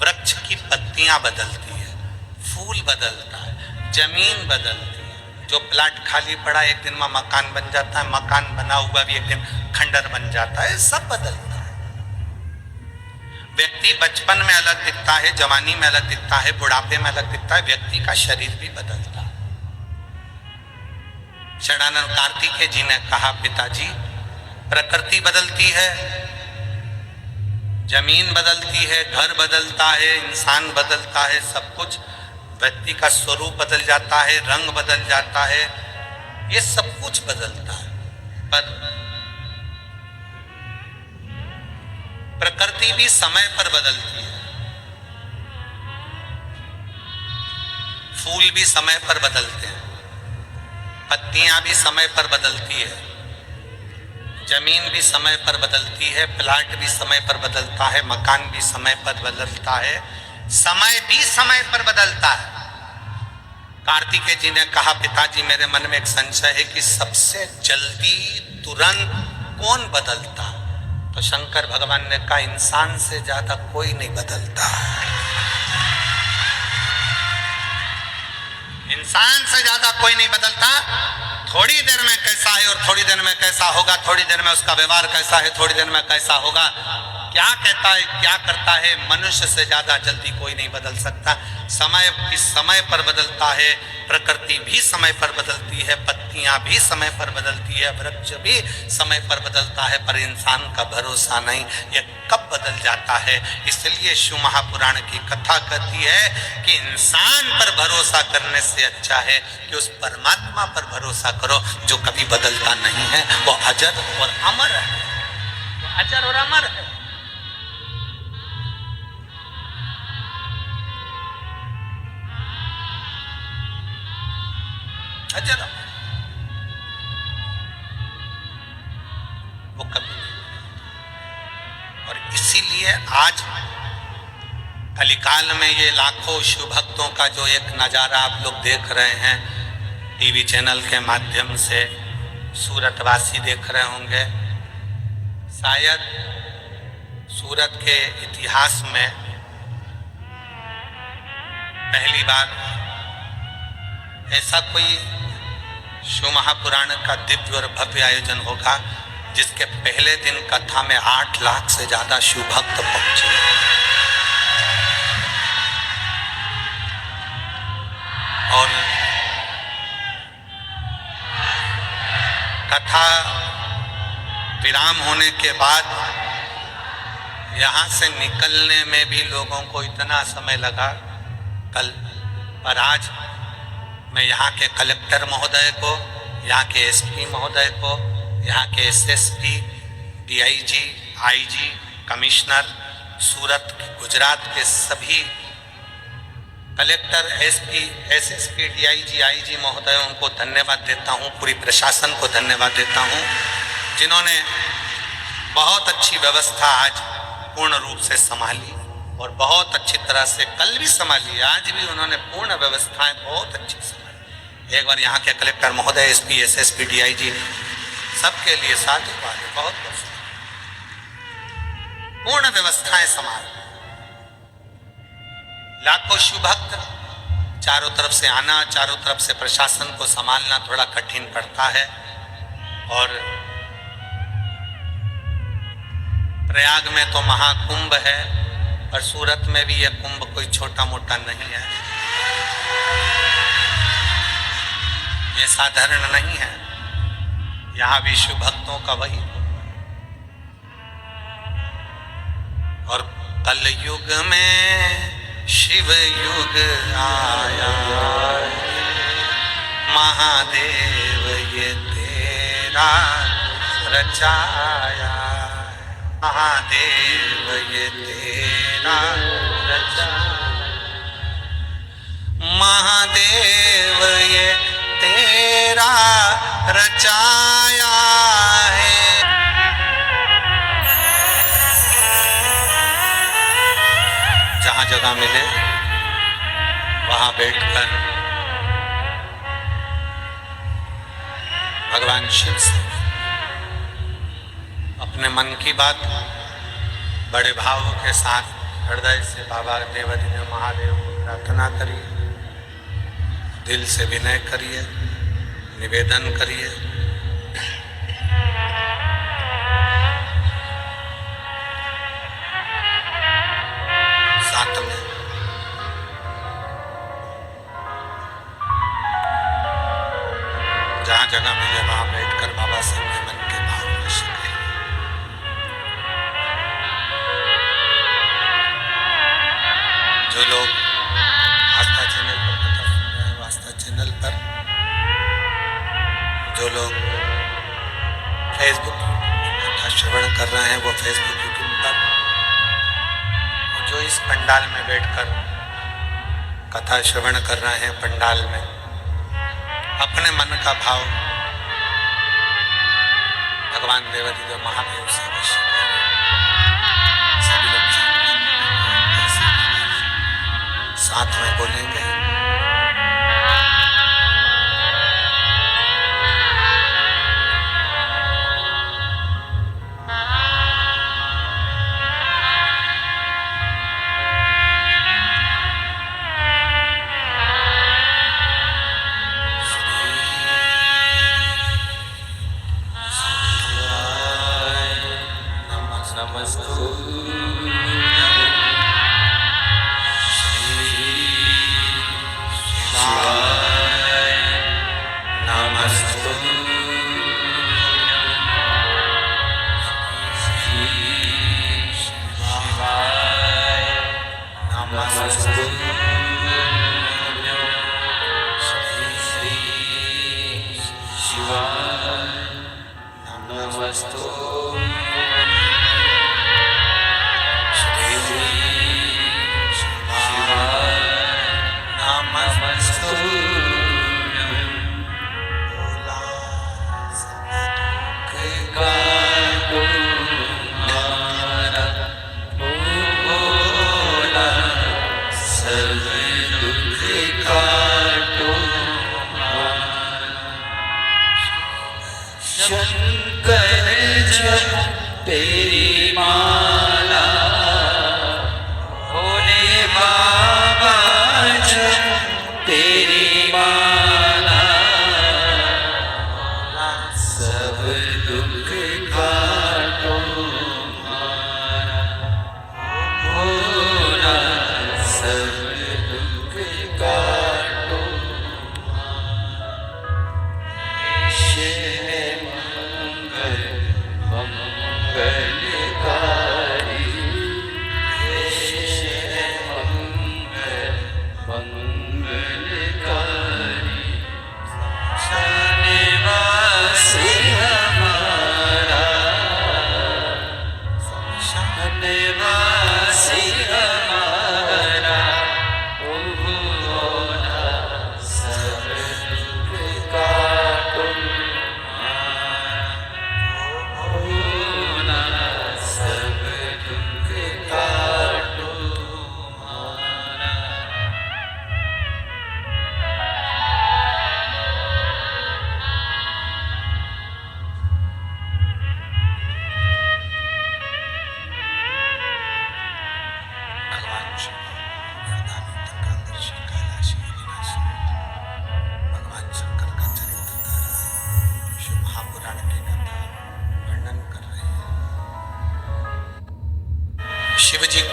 वृक्ष की पत्तियां बदलती है, फूल बदलता है, जमीन बदलती है। जो प्लाट खाली पड़ा एक दिन में मकान बन जाता है, मकान बना हुआ भी एक दिन खंडर बन जाता है, सब बदलता है। व्यक्ति बचपन में अलग दिखता है, जवानी में अलग दिखता है, बुढ़ापे में अलग दिखता है, व्यक्ति का शरीर भी बदलता है। षडानंद कार्तिकेय जी ने कहा, पिताजी प्रकृति बदलती है, जमीन बदलती है, घर बदलता है, इंसान बदलता है, सब कुछ, व्यक्ति का स्वरूप बदल जाता है, रंग बदल जाता है, ये सब कुछ बदलता है, पर प्रकृति भी समय पर बदलती है, फूल भी समय पर बदलते हैं, पत्तियां भी समय पर बदलती है, जमीन भी समय पर बदलती है, प्लाट भी समय पर बदलता है, मकान भी समय पर बदलता है, समय भी समय पर बदलता है। कार्तिकेय जी ने कहा, पिताजी मेरे मन में एक संशय है कि सबसे जल्दी तुरंत कौन बदलता है? तो शंकर भगवान ने कहा, इंसान से ज्यादा कोई नहीं बदलता, इंसान से ज्यादा कोई नहीं बदलता। थोड़ी देर में कैसा है और थोड़ी देर में कैसा होगा, थोड़ी देर में उसका व्यवहार कैसा है, थोड़ी देर में कैसा होगा, क्या कहता है, क्या करता है, मनुष्य से ज्यादा जल्दी कोई नहीं बदल सकता। समय इस समय पर बदलता है, प्रकृति भी समय पर बदलती है, पत्तियां भी समय पर बदलती है, वृक्ष भी समय पर बदलता है, पर इंसान का भरोसा नहीं, ये कब बदल जाता है। इसलिए शिव महापुराण की कथा कहती है कि इंसान पर भरोसा करने से अच्छा है कि उस परमात्मा पर भरोसा करो जो कभी बदलता नहीं है, वो अजर और अमर है, वो अजर और अमर है। अजर वो कभी नहीं। और इसीलिए आज कलिकाल में ये लाखों शिव भक्तों का जो एक नज़ारा आप लोग देख रहे हैं टीवी चैनल के माध्यम से, सूरतवासी देख रहे होंगे, शायद सूरत के इतिहास में पहली बार ऐसा कोई शिव महापुराण का दिव्य और भव्य आयोजन होगा जिसके पहले दिन कथा में 8 लाख से ज्यादा शिव भक्त पहुंचे। और कथा विराम होने के बाद यहाँ से निकलने में भी लोगों को इतना समय लगा कल, पर आज मैं यहाँ के कलेक्टर महोदय को, यहाँ के एसपी महोदय को, यहाँ के SSP, DIG, IG, commissioner, Surat, Gujarat के सभी collector, SP, SSP, DIG, IG महोदयों को धन्यवाद देता हूँ। पूरी प्रशासन को धन्यवाद देता हूँ जिन्होंने बहुत अच्छी व्यवस्था आज पूर्ण रूप से संभाली और बहुत अच्छी तरह से कल भी संभाली, आज भी उन्होंने पूर्ण व्यवस्थाएं बहुत अच्छी संभाली। एक बार यहाँ के कलेक्टर महोदय, एसपी, एसएसपी, डीआईजी सबके लिए साधुवाद, बहुत बहुत पूर्ण व्यवस्थाएं संभाल। लाखों शिव भक्त, चारों तरफ से आना, चारों तरफ से प्रशासन को संभालना थोड़ा कठिन पड़ता है। और प्रयाग में तो महाकुंभ है और सूरत में भी यह कुंभ कोई छोटा मोटा नहीं है, ये साधारण नहीं है। यहाँ भी शिव भक्तों का वही। और कल युग में शिव युग आया, महादेव ये तेरा रचाया, महादेव ये तेरा रचाया, महादेव ये तेरा रचाया है। जहाँ जगह मिले वहाँ बैठकर भगवान शिव से अपने मन की बात बड़े भाव के साथ हृदय से बाबा देवाधिदेव महादेव को प्रार्थना करिए, दिल से विनय करिए, निवेदन करिए। साथ में जहाँ जगह मिले वहाँ बैठकर बाबा से अपने मन के भाव व्यक्त करिए। जो लोग आस्था चैनल पर कथा सुन रहे हैं, आस्था चैनल पर, जो लोग फेसबुक कथा श्रवण कर रहे हैं वो फेसबुक यूट्यूब पर, और जो इस पंडाल में बैठकर कथा श्रवण कर रहे हैं पंडाल में, अपने मन का भाव भगवान देवाधिदेव महादेव से अवश्य सभी लोग साथ में बोलेंगे। नमस्तु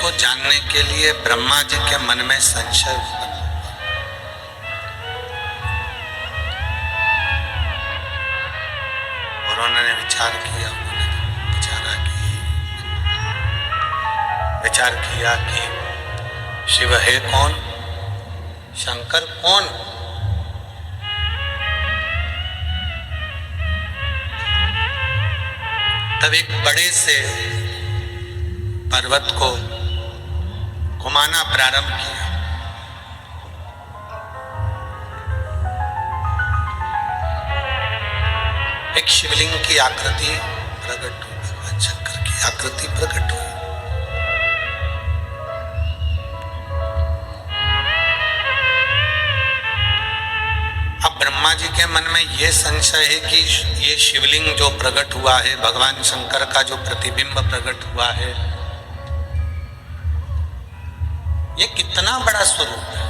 को जानने के लिए ब्रह्मा जी के मन में संशय उत्पन्न हुआ। और उन्होंने विचार किया, विचार किया कि शिव है कौन, शंकर कौन। तब एक बड़े से पर्वत को घुमाना प्रारंभ किया। एक शिवलिंग की आकृति प्रकट हुई, भगवान शंकर की आकृति प्रकट हुई। अब ब्रह्मा जी के मन में यह संशय है कि ये शिवलिंग जो प्रकट हुआ है, भगवान शंकर का जो प्रतिबिंब प्रकट हुआ है, ये कितना बड़ा स्वरूप है।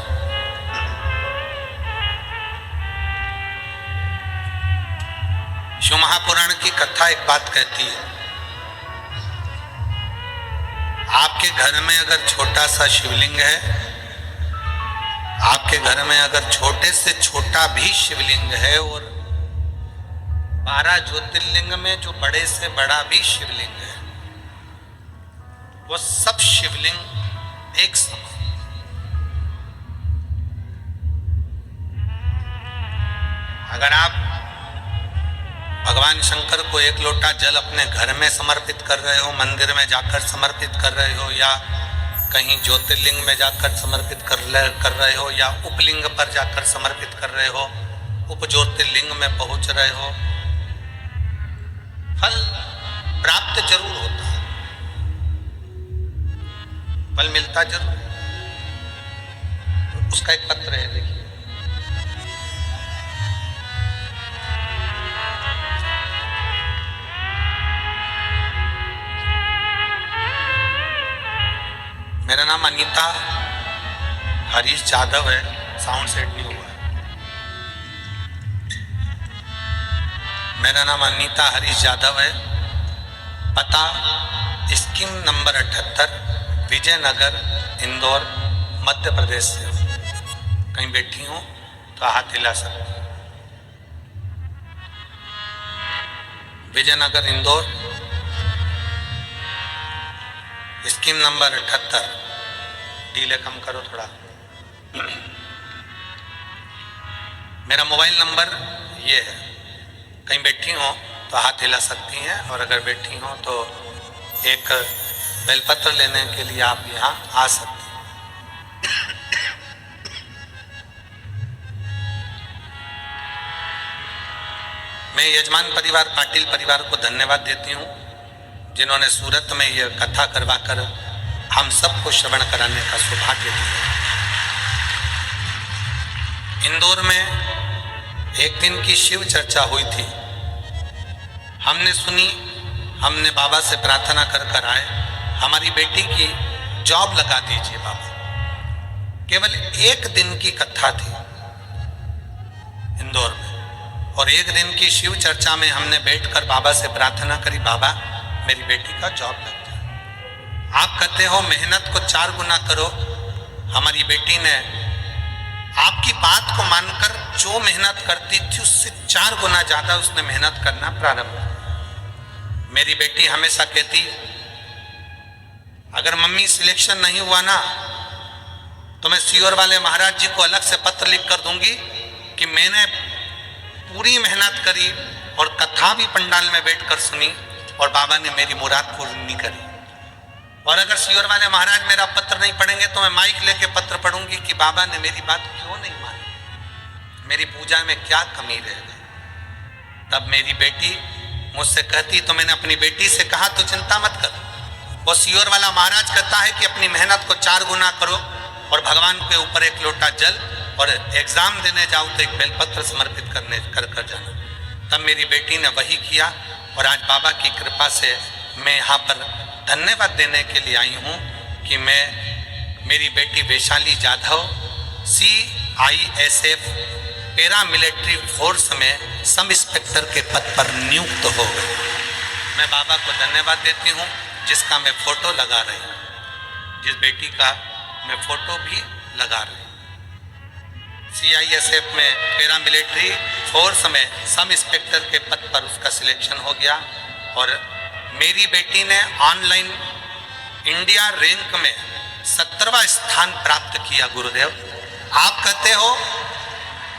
शिव महापुराण की कथा एक बात कहती है, आपके घर में अगर छोटा सा शिवलिंग है, आपके घर में अगर छोटे से छोटा भी शिवलिंग है, और 12 ज्योतिर्लिंग में जो बड़े से बड़ा भी शिवलिंग है, वो सब शिवलिंग एक समान। अगर आप भगवान शंकर को एक लोटा जल अपने घर में समर्पित कर रहे हो, मंदिर में जाकर समर्पित कर रहे हो, या कहीं ज्योतिर्लिंग में जाकर समर्पित कर रहे हो, या उपलिंग पर जाकर समर्पित कर रहे हो, उप ज्योतिर्लिंग में पहुंच रहे हो, फल प्राप्त जरूर होता है, फल मिलता जरूर। उसका एक पत्र है, देखिए। मेरा नाम अनीता हरीश जाधव है, साउंड सेट नहीं हुआ है। मेरा नाम अनीता हरीश जाधव है, पता स्कीम नंबर 78, विजयनगर, इंदौर, मध्य प्रदेश से हूँ। कहीं बैठी हूँ तो हाथ हिला सकती हूँ। Vijaynagar, Indore, scheme number 78। Delay कम करो थोड़ा। मेरा मोबाइल नंबर ये है, कहीं बैठी हो तो हाथ हिला सकती हैं, और अगर बैठी हो तो एक बेलपत्र लेने के लिए आप यहाँ आ सकती हैं। मैं यजमान परिवार पाटिल परिवार को धन्यवाद देती हूँ, जिन्होंने सूरत में यह कथा करवाकर हम सबको श्रवण कराने का सौभाग्य दिया। इंदौर में एक दिन की शिव चर्चा हुई थी, हमने सुनी, हमने बाबा से प्रार्थना कर आए, हमारी बेटी की जॉब लगा दीजिए बाबा। केवल एक दिन की कथा थी इंदौर में, और एक दिन की शिव चर्चा में हमने बैठकर बाबा से प्रार्थना करी, बाबा मेरी बेटी का जॉब लग जाए। आप कहते हो मेहनत को 4 गुना करो। हमारी बेटी ने आपकी बात को मानकर जो मेहनत करती थी उससे 4 गुना ज्यादा उसने मेहनत करना प्रारंभ किया। मेरी बेटी हमेशा कहती, अगर मम्मी सिलेक्शन नहीं हुआ ना तो मैं सीहोर वाले महाराज जी को अलग से पत्र लिख कर दूंगी कि मैंने पूरी मेहनत करी और कथा भी पंडाल में बैठकर सुनी और बाबा ने मेरी मुराद पूरी नहीं करी। और अगर सीहोर वाले महाराज मेरा पत्र नहीं पढ़ेंगे तो मैं माइक लेके पत्र पढ़ूंगी कि बाबा ने मेरी बात क्यों नहीं मानी, मेरी पूजा में क्या कमी रह गई। तब मेरी बेटी मुझसे कहती, तो मैंने अपनी बेटी से कहा तो चिंता मत कर, वो सीहोर वाला महाराज कहता है कि अपनी मेहनत को 4 गुना करो और भगवान के ऊपर एक लोटा जल, और एग्जाम देने जाओ तो एक बेलपत्र समर्पित कर जाना। तब मेरी बेटी ने वही किया, और आज बाबा की कृपा से मैं यहाँ पर धन्यवाद देने के लिए आई हूँ कि मेरी बेटी Vaishali Jadhav CISF paramilitary force में सब इंस्पेक्टर के पद पर नियुक्त हो गई। मैं बाबा को धन्यवाद देती हूँ, जिसका मैं फोटो लगा रही हूँ। जिस बेटी का मैं फोटो भी लगा रही, CISF में पैरा मिलिट्री फोर्स में सब इंस्पेक्टर के पद पर उसका सिलेक्शन हो गया। और मेरी बेटी ने ऑनलाइन इंडिया रैंक में 17वां स्थान प्राप्त किया। गुरुदेव, आप कहते हो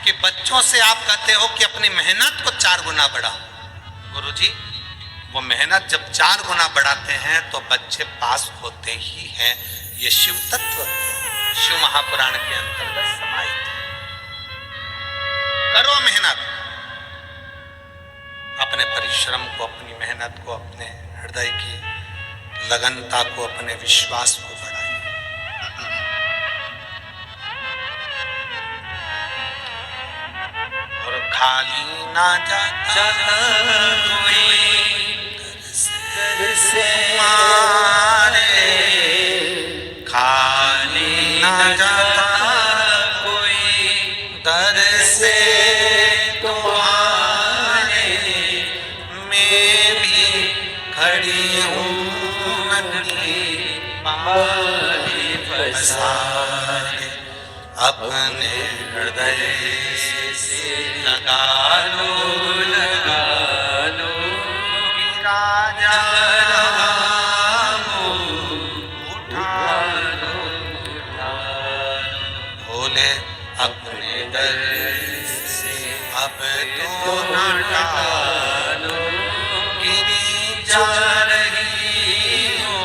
कि बच्चों से आप कहते हो कि अपनी मेहनत को 4 गुना बढ़ाओ। गुरुजी, वो मेहनत जब 4 गुना बढ़ाते हैं तो बच्चे पास होते ही हैं। ये शिव तत्व शिव महापुराण के अंतर्गत समाहित है। करो मेहनत, अपने परिश्रम को, अपनी मेहनत को, अपने हृदय की लगनता को, अपने विश्वास को बढ़ाइए। और खाली ना जाता कोई दर से मारे, खाली ना जाता कोई दर से तुम्हारे, मैं भी खड़ी हूँ नदी पानी पसारे, अपने हृदय से लगा लो कि राजा बोले अपने दर से अब तो न टालो, गिरी जा रही हो,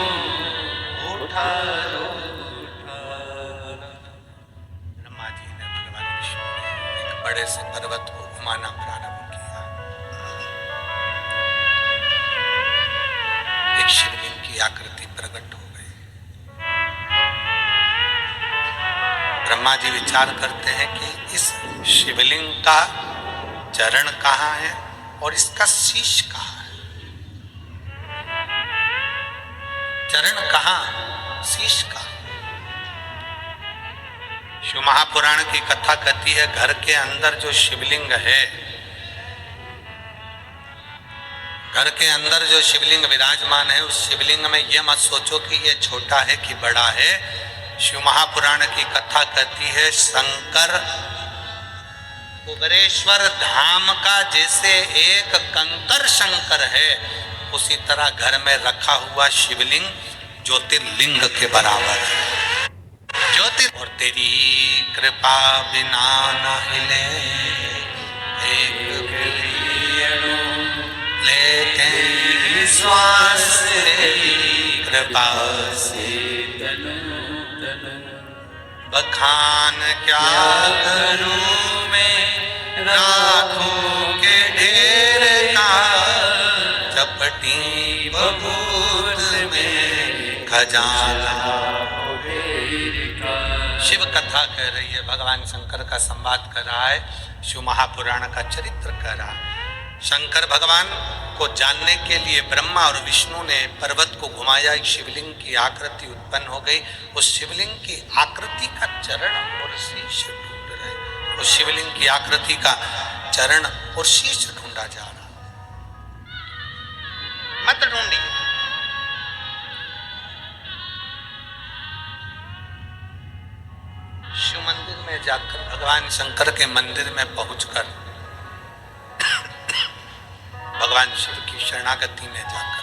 उठा लो। ब्रह्मा जी ने भगवान विष्णु ने एक बड़े से पर्वत को घुमाना प्रारंभ किया। एक शिवलिंग की आकृति प्रकट हो गई। ब्रह्मा जी विचार करते हैं कि इस शिवलिंग का चरण कहाँ है और इसका शीश कहाँ है। चरण कहाँ, शीश कहाँ। शिव महापुराण की कथा कहती है घर के अंदर जो शिवलिंग है, घर के अंदर जो शिवलिंग विराजमान है, उस शिवलिंग में यह मत सोचो कि ये छोटा है कि बड़ा है। शिव महापुराण की कथा कहती है शंकर कुबेरेश्वर धाम का जैसे एक कंकर शंकर है, उसी तरह घर में रखा हुआ शिवलिंग ज्योतिर्लिंग के बराबर है। ज्योतिर और तेरी कृपा बिना न हिले एक भी अणु, लेते श्वास तेरी कृपा से बखान क्या करूं मैं लाखों के ढेर का, चपटी बबूत में खजाना। शिव कथा कह रही है, भगवान शंकर का संवाद कर रहा है, शिव महापुराण का चरित्र कर रहा है। शंकर भगवान को जानने के लिए ब्रह्मा और विष्णु ने पर्वत को घुमाया, एक शिवलिंग की आकृति उत्पन्न हो गई। उस शिवलिंग की आकृति का चरण और शीश ढूंढ रहे, उस शिवलिंग की आकृति का चरण और शीश ढूंढा जा रहा। मत ढूंढिए, शिव मंदिर में जाकर, भगवान शंकर के मंदिर में पहुंचकर, भगवान शिव की शरणागति में जाकर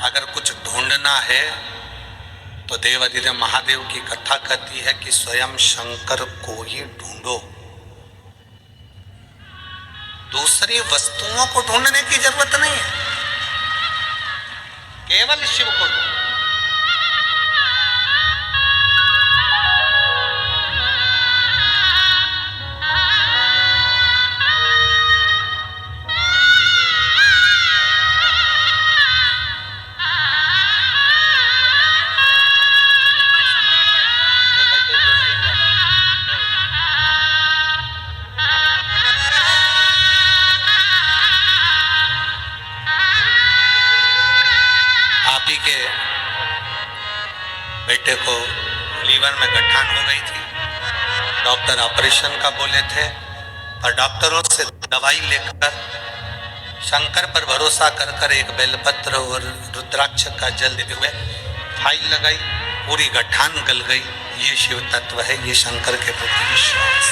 अगर कुछ ढूंढना है तो देवाधिदेव महादेव की कथा कहती है कि स्वयं शंकर को ही ढूंढो, दूसरी वस्तुओं को ढूंढने की जरूरत नहीं है, केवल शिव को ढूंढो। के बेटे को लीवर में गठान हो गई थी, डॉक्टर ऑपरेशन का बोले थे, पर डॉक्टरों से दवाई लेकर शंकर पर भरोसा कर कर एक बेलपत्र और रुद्राक्ष का जल देते हुए फाइल लगाई, पूरी गठान गल गई। ये शिव तत्व है, ये शंकर के प्रति विश्वास।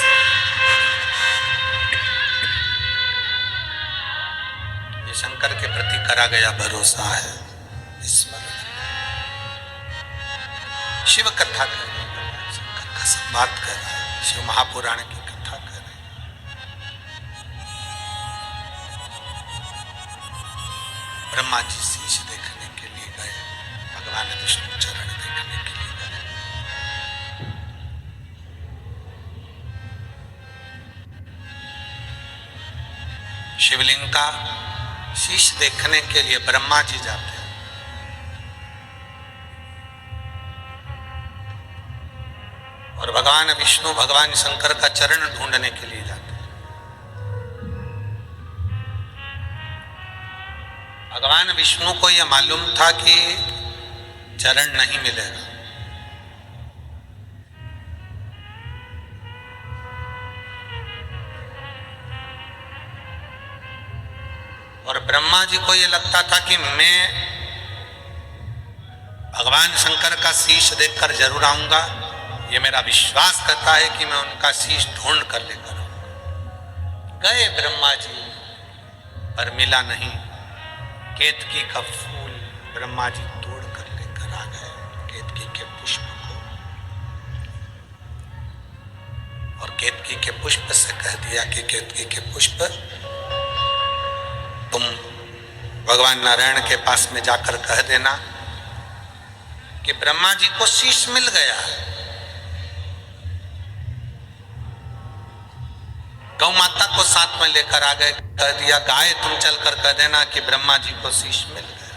ये शंकर के प्रति करा गया भरोसा है। स्मरण शिव कथा कर रहे हैं, शंकर का संवाद कर रहे हैं, शिव महापुराण की कथा कर रहे हैं। ब्रह्मा जी शीश देखने के लिए गए, भगवान विष्णु चरण देखने के लिए गए। शिवलिंग का शीश देखने के लिए ब्रह्मा जी जाते हैं, और भगवान विष्णु भगवान शंकर का चरण ढूंढने के लिए जाते हैं। भगवान विष्णु को यह मालूम था कि चरण नहीं मिलेगा, और ब्रह्मा जी को यह लगता था कि मैं भगवान शंकर का शीश देखकर जरूर आऊंगा। ये मेरा विश्वास करता है कि मैं उनका शीश ढूंढ कर लेकर आऊंगा। गए ब्रह्मा जी, पर मिला नहीं। केतकी का फूल ब्रह्मा जी तोड़ कर लेकर आ गए, केतकी के पुष्प को, और केतकी के पुष्प से कह दिया कि केतकी के पुष्प तुम भगवान नारायण के पास में जाकर कह देना कि ब्रह्मा जी को शीश मिल गया है। गौ माता को साथ में लेकर आ गए, कह दिया गाय तुम चलकर कह देना कि ब्रह्मा जी को शीश मिल गया।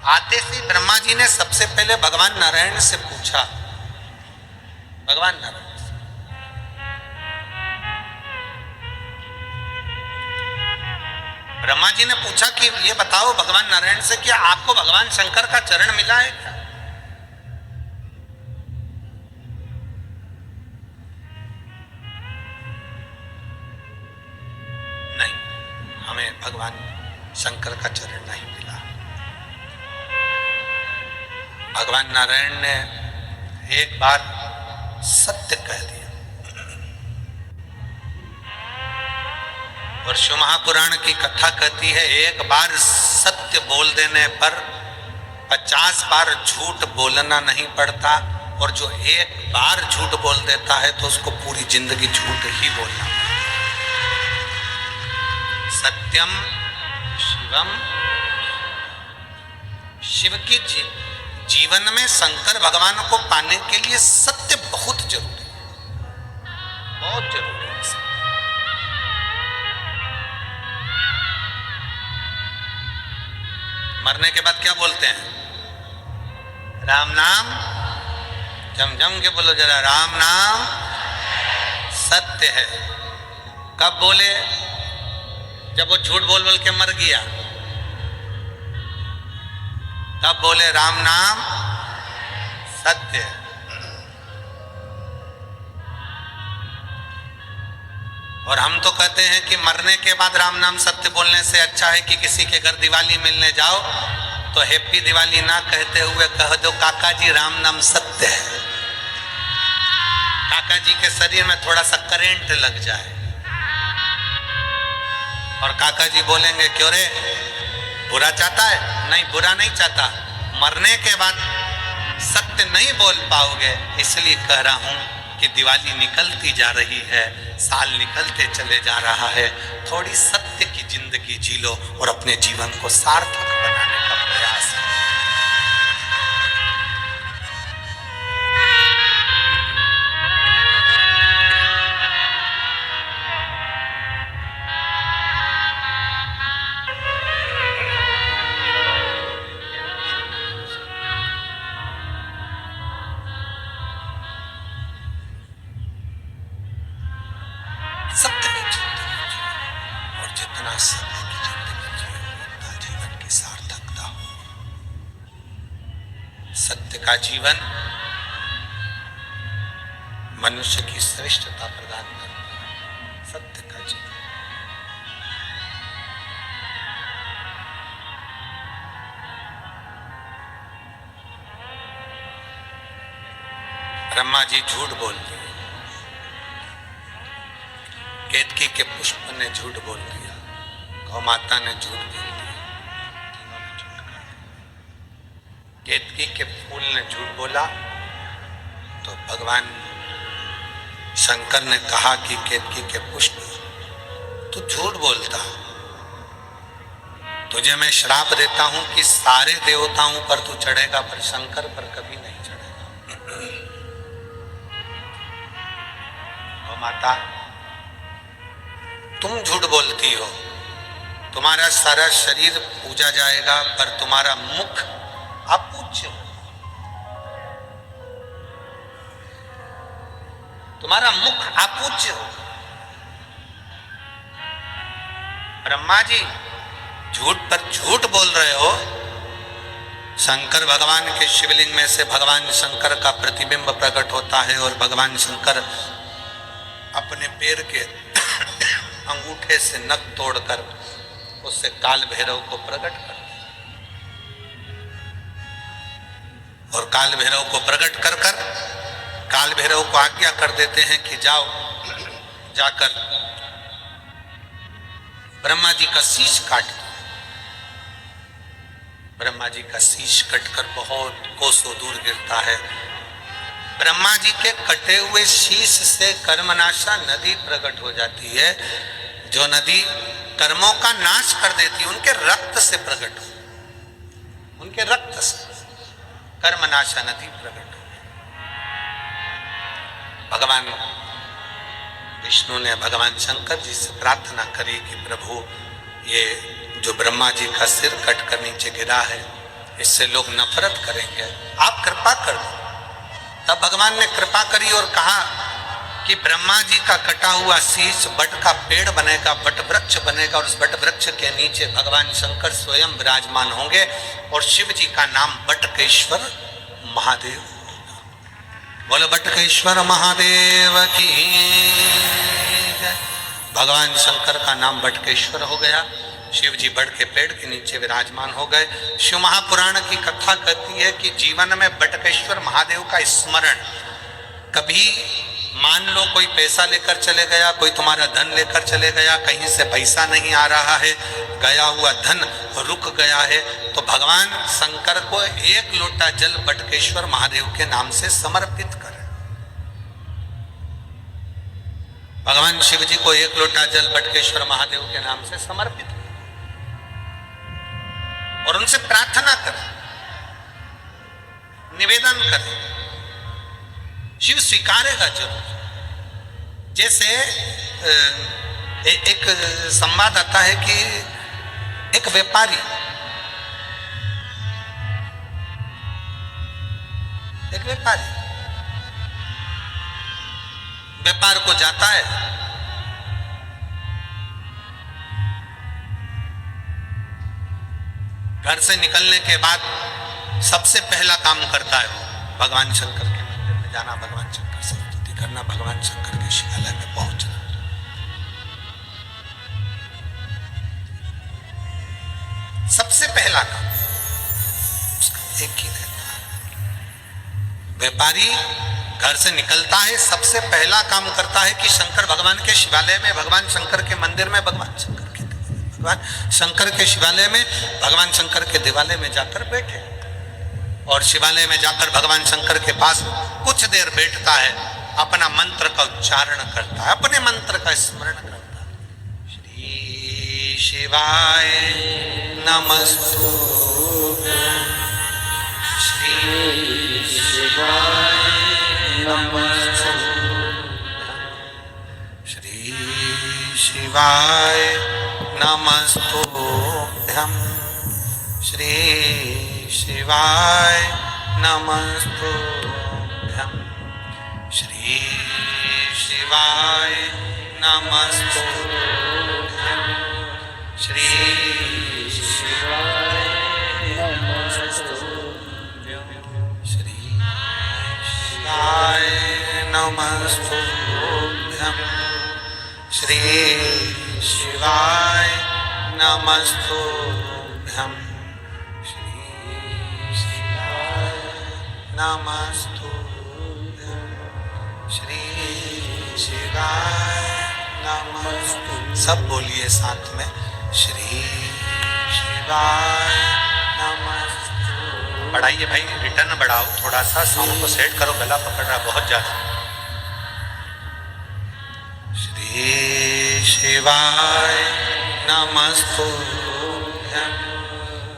आते से ब्रह्मा जी ने सबसे पहले भगवान नारायण से पूछा, भगवान नारायण से, ब्रह्मा जी ने पूछा कि ये बताओ भगवान नारायण से कि आपको भगवान शंकर का चरण मिला है क्या? भगवान शंकर का चरण नहीं मिला। भगवान नारायण ने एक बार सत्य कह दिया, और शिव महापुराण की कथा कहती है एक बार सत्य बोल देने पर 50 बार झूठ बोलना नहीं पड़ता, और जो एक बार झूठ बोल देता है तो उसको पूरी जिंदगी झूठ ही बोलना पड़ता। सत्यम शिवम, शिव के जीवन में शंकर भगवान को पाने के लिए सत्य बहुत जरूरी है, बहुत जरूरी है। मरने के बाद क्या बोलते हैं? राम नाम, जम जम के बोलो जरा, राम नाम सत्य है। कब बोले? जब वो झूठ बोल बोल के मर गया, तब बोले राम नाम सत्य है। और हम तो कहते हैं कि मरने के बाद राम नाम सत्य बोलने से अच्छा है कि किसी के घर दिवाली मिलने जाओ तो हैप्पी दिवाली ना कहते हुए कह दो काका जी राम नाम सत्य है। काका जी के शरीर में थोड़ा सा करंट लग जाए, और काका जी बोलेंगे क्यों रे, बुरा चाहता है? नहीं, बुरा नहीं चाहता। मरने के बाद सत्य नहीं बोल पाओगे, इसलिए कह रहा हूं कि दिवाली निकलती जा रही है, साल निकलते चले जा रहा है, थोड़ी सत्य की जिंदगी जी लो और अपने जीवन को सार्थक बनाने का प्रयास करो। सत्य की जिंदगी जियो, और जितना सत्य की जिंदगी जियो उतना जीवन की सार्थकता हो। सत्य का जीवन मनुष्य की श्रेष्ठता प्रदान करता है। सत्य का जीवन ब्रह्मा जी झूठ बोल दिए, केतकी के पुष्प ने झूठ बोल दिया, गौ माता ने झूठ बोल दिया, तीनों ने झूठ कहा। केतकी के फूल ने झूठ बोला तो भगवान शंकर ने कहा कि केतकी के पुष्प तू झूठ बोलता, तुझे मैं श्राप देता हूं कि सारे देवताओं पर तू चढ़ेगा पर शंकर पर कभी नहीं चढ़ेगा। गौ माता तुम झूठ बोलती हो, तुम्हारा सारा शरीर पूजा जाएगा पर तुम्हारा मुख अपूज्य हो, तुम्हारा मुख अपूज्य हो। ब्रह्मा जी झूठ पर झूठ बोल रहे हो। शंकर भगवान के शिवलिंग में से भगवान शंकर का प्रतिबिंब प्रकट होता है और भगवान शंकर अपने पैर के अंगूठे से नख तोड़कर उससे काल भैरव को प्रकट कर, और काल भैरव को प्रकट कर कर काल भैरव को आज्ञा कर देते हैं कि जाओ जाकर ब्रह्मा जी का शीश काट दो। ब्रह्मा जी का शीश कटकर बहुत कोसों दूर गिरता है। ब्रह्मा जी के कटे हुए शीश से कर्मनाशा नदी प्रकट हो जाती है, जो नदी कर्मों का नाश कर देती है, उनके रक्त से प्रकट हो, उनके रक्त से कर्मनाशा नदी प्रकट हो। भगवान विष्णु ने भगवान शंकर जी से प्रार्थना करी कि प्रभु ये जो ब्रह्मा जी का सिर कट कर नीचे गिरा है इससे लोग नफरत करेंगे, आप कृपा कर दो। तब भगवान ने कृपा करी और कहा कि ब्रह्मा जी का कटा हुआ शीश बट का पेड़ बनेगा, बट वृक्ष बनेगा और उस बट वृक्ष के नीचे भगवान शंकर स्वयं विराजमान होंगे और शिव जी का नाम बटकेश्वर महादेव। बोलो बटकेश्वर महादेव की। भगवान शंकर का नाम बटकेश्वर हो गया। शिव जी बट के पेड़ के नीचे विराजमान हो गए। शिव महापुराण की कथा कहती है कि जीवन में बटकेश्वर महादेव का स्मरण, कभी मान लो कोई पैसा लेकर चले गया, कोई तुम्हारा धन लेकर चले गया, कहीं से पैसा नहीं आ रहा है, गया हुआ धन रुक गया है, तो भगवान शंकर को एक लोटा जल बटकेश्वर महादेव के नाम से समर्पित करें। भगवान शिव जी को एक लोटा जल बटकेश्वर महादेव के नाम से समर्पित करें और उनसे प्रार्थना करें, निवेदन करें, शिव स्वीकारेगा जरूर। जैसे एक संवाद आता है कि एक व्यापारी व्यापार को जाता है, घर से निकलने के बाद सबसे पहला काम करता है वो भगवान शंकर के मंदिर में जाना, भगवान शंकर से स्तुति करना, भगवान शंकर के शिवालय में पहुंचना। सबसे पहला काम उसका एक ही रहता है। व्यापारी घर से निकलता है, सबसे पहला काम करता है कि शंकर भगवान के शिवालय में, भगवान शंकर के मंदिर में, भगवान शंकर के शिवालय में, भगवान शंकर के दिवालय में जाकर बैठे और शिवालय में जाकर भगवान शंकर के पास कुछ देर बैठता है, अपना मंत्र का उच्चारण करता है, अपने मंत्र का स्मरण करता है। श्री शिवाय नमस्तुभ्यं, श्री शिवाय नमस्तुभ्यं, श्री शिवाय नमस्तुभ्यं, श्री शिवाय नमस्तुभ्यं, श्री शिवाय नमस्तुभ्यं, श्री शिवाय नमस्तुभ्यं, श्री शिवाय नमस्तुभ्यं, श्री शिवाय नमस्तुभ्यं, श्री शिवाय नमस्तुभ्यं, श्री शिवाय नमस्तु। सब बोलिए साथ में, श्री शिवाय नमस्तु। बढ़ाइए भाई, रिटर्न बढ़ाओ थोड़ा सा, साउंड को सेट करो, गला पकड़ रहा बहुत ज्यादा। श्री शिवाय नमस्तु,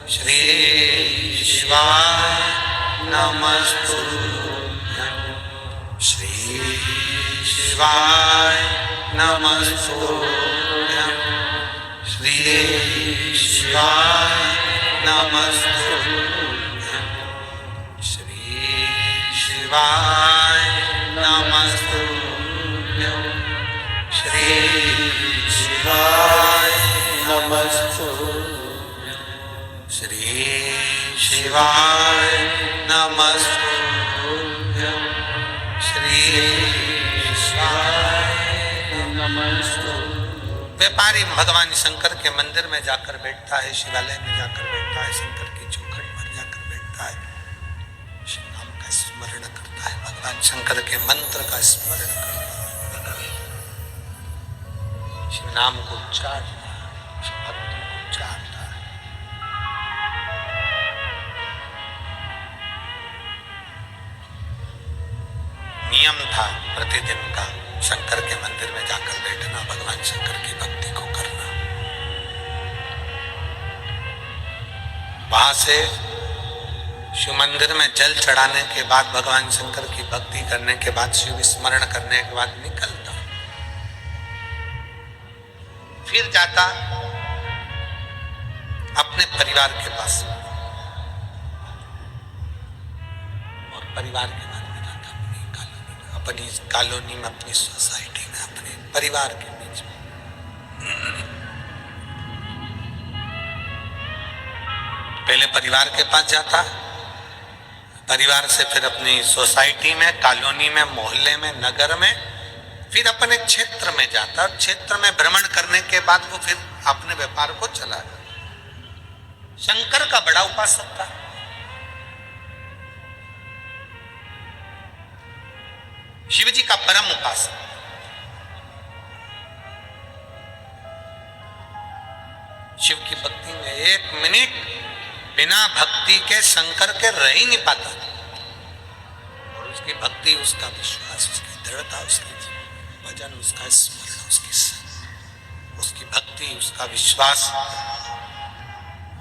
श्री शिवाय नमस्तु, श्री शिवाय नमस्तु, श्री शिवाय नमस्तु, श्री शिवाय नमस्तु, श्री शिवाय नमस्तु, श्री शिवाय नमस्तु, श्री शिवाय नमस्तु। व्यापारी भगवान शंकर के मंदिर में जाकर बैठता है, शिवालय में जाकर बैठता है, शंकर की चौखट पर जाकर बैठता है, शिव नाम का स्मरण करता है, भगवान शंकर के मंत्र का स्मरण करता है, शिव नाम को उच्चारता है, शिव भक्ति को उच्चारता है। नियम था प्रतिदिन का शंकर के मंदिर में जाकर बैठना, भगवान शंकर की भक्ति को करना। वहां से शिव मंदिर में जल चढ़ाने के बाद, भगवान शंकर की भक्ति करने के बाद, शिव स्मरण करने के बाद निकलता, फिर जाता अपने परिवार के पास और परिवार के बाद में जाता अपनी कॉलोनी में, अपनी सोसाइटी में, अपने परिवार के बीच में। पहले परिवार के पास जाता, परिवार से फिर अपनी सोसाइटी में, कॉलोनी में, मोहल्ले में, नगर में, फिर अपने क्षेत्र में जाता और क्षेत्र में भ्रमण करने के बाद वो फिर अपने व्यापार को चला। शंकर का बड़ा उपासक था। शिव जी का परम उपासक। शिव की भक्ति में एक मिनट बिना भक्ति के शंकर के रह ही नहीं पाता। और उसकी भक्ति, उसका विश्वास, उसकी दृढ़ता, उसकी भजन, उसका स्मरण, उसकी भक्ति, उसका विश्वास,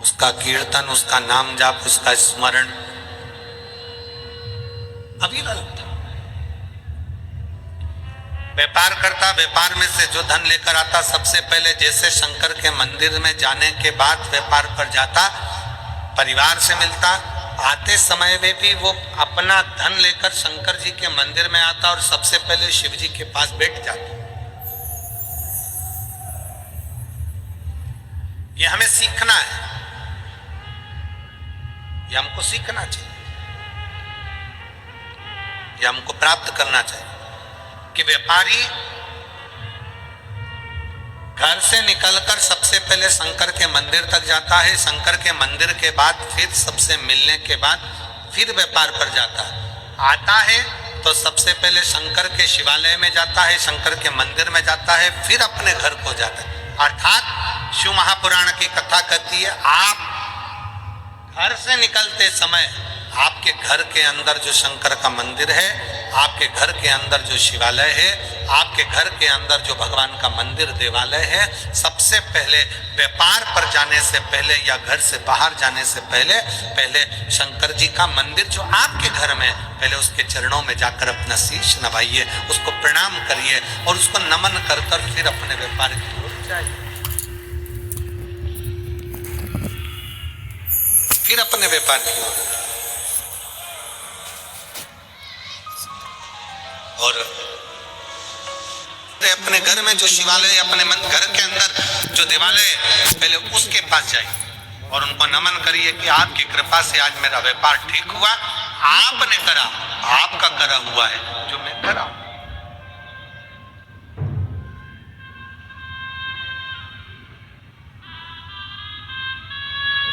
उसका कीर्तन, उसका नाम जाप, उसका स्मरण अविरल था। व्यापार करता, व्यापार में से जो धन लेकर आता, सबसे पहले जैसे शंकर के मंदिर में जाने के बाद व्यापार पर जाता, परिवार से मिलता, आते समय में भी वो अपना धन लेकर शंकर जी के मंदिर में आता और सबसे पहले शिव जी के पास बैठ जाता। ये हमें सीखना है, ये हमको सीखना चाहिए, ये हमको प्राप्त करना चाहिए कि व्यापारी घर से निकलकर सबसे पहले शंकर के मंदिर तक जाता है, शंकर के मंदिर के बाद फिर सबसे मिलने के बाद फिर व्यापार पर जाता है। आता है तो सबसे पहले शंकर के शिवालय में जाता है, शंकर के मंदिर में जाता है, फिर अपने घर को जाता है। अर्थात शिव महापुराण की कथा कहती है, आप घर से निकलते समय आपके घर के अंदर जो शंकर का मंदिर है, आपके घर के अंदर जो शिवालय है, आपके घर के अंदर जो भगवान का मंदिर देवालय है, सबसे पहले व्यापार पर जाने से पहले या घर से बाहर जाने से पहले शंकर जी का मंदिर जो आपके घर में, पहले उसके चरणों में जाकर अपना शीश नवाइए, उसको प्रणाम करिए और उसको नमन कर कर फिर अपने व्यापार की ओर जाइए, फिर अपने व्यापार की ओर। और अपने घर में जो शिवालय, अपने मन घर के अंदर जो देवालय है, पहले उसके पास जाइए और उनको नमन करिए कि आपकी कृपा से आज मेरा व्यापार ठीक हुआ, आपने करा, आपका करा हुआ है जो मैं करा।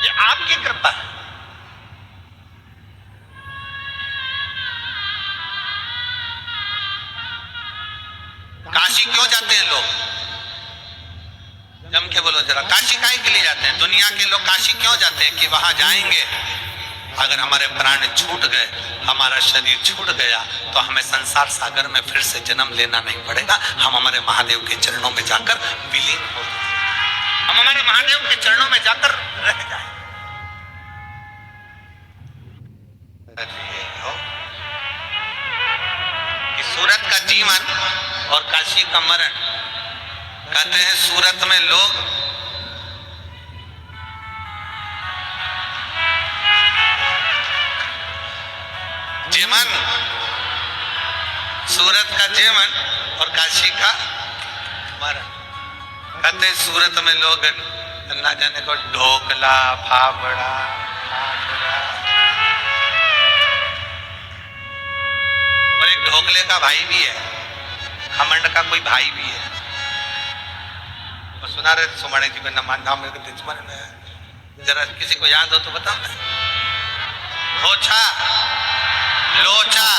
ये आपकी कृपा है। काशी क्यों जाते हैं लोग? जम के बोलो जरा, काशी काहे के लिए जाते हैं? दुनिया के लोग काशी क्यों जाते हैं? कि वहां जाएंगे, अगर हमारे प्राण छूट गए, हमारा शरीर छूट गया, तो हमें संसार सागर में फिर से जन्म लेना नहीं पड़ेगा। हम हमारे महादेव के चरणों में जाकर विलीन हो जाएंगे, हम हमारे महादेव के चरणों में जाकर रह जाएंगे। कि सूरत का जीवन और काशी का मरण। कहते हैं सूरत में लोग जीवन, सूरत का जीवन और काशी का मरण। कहते हैं सूरत में लोग ना जाने को ढोकला, फाफड़ा, और एक ढोकले का भाई भी है, खमंड का कोई भाई भी है। तो सुना रहे सुमणे जी को नाम दुश्मन है, जरा किसी को याद हो तो बताओ ना। लोचा, लोचा,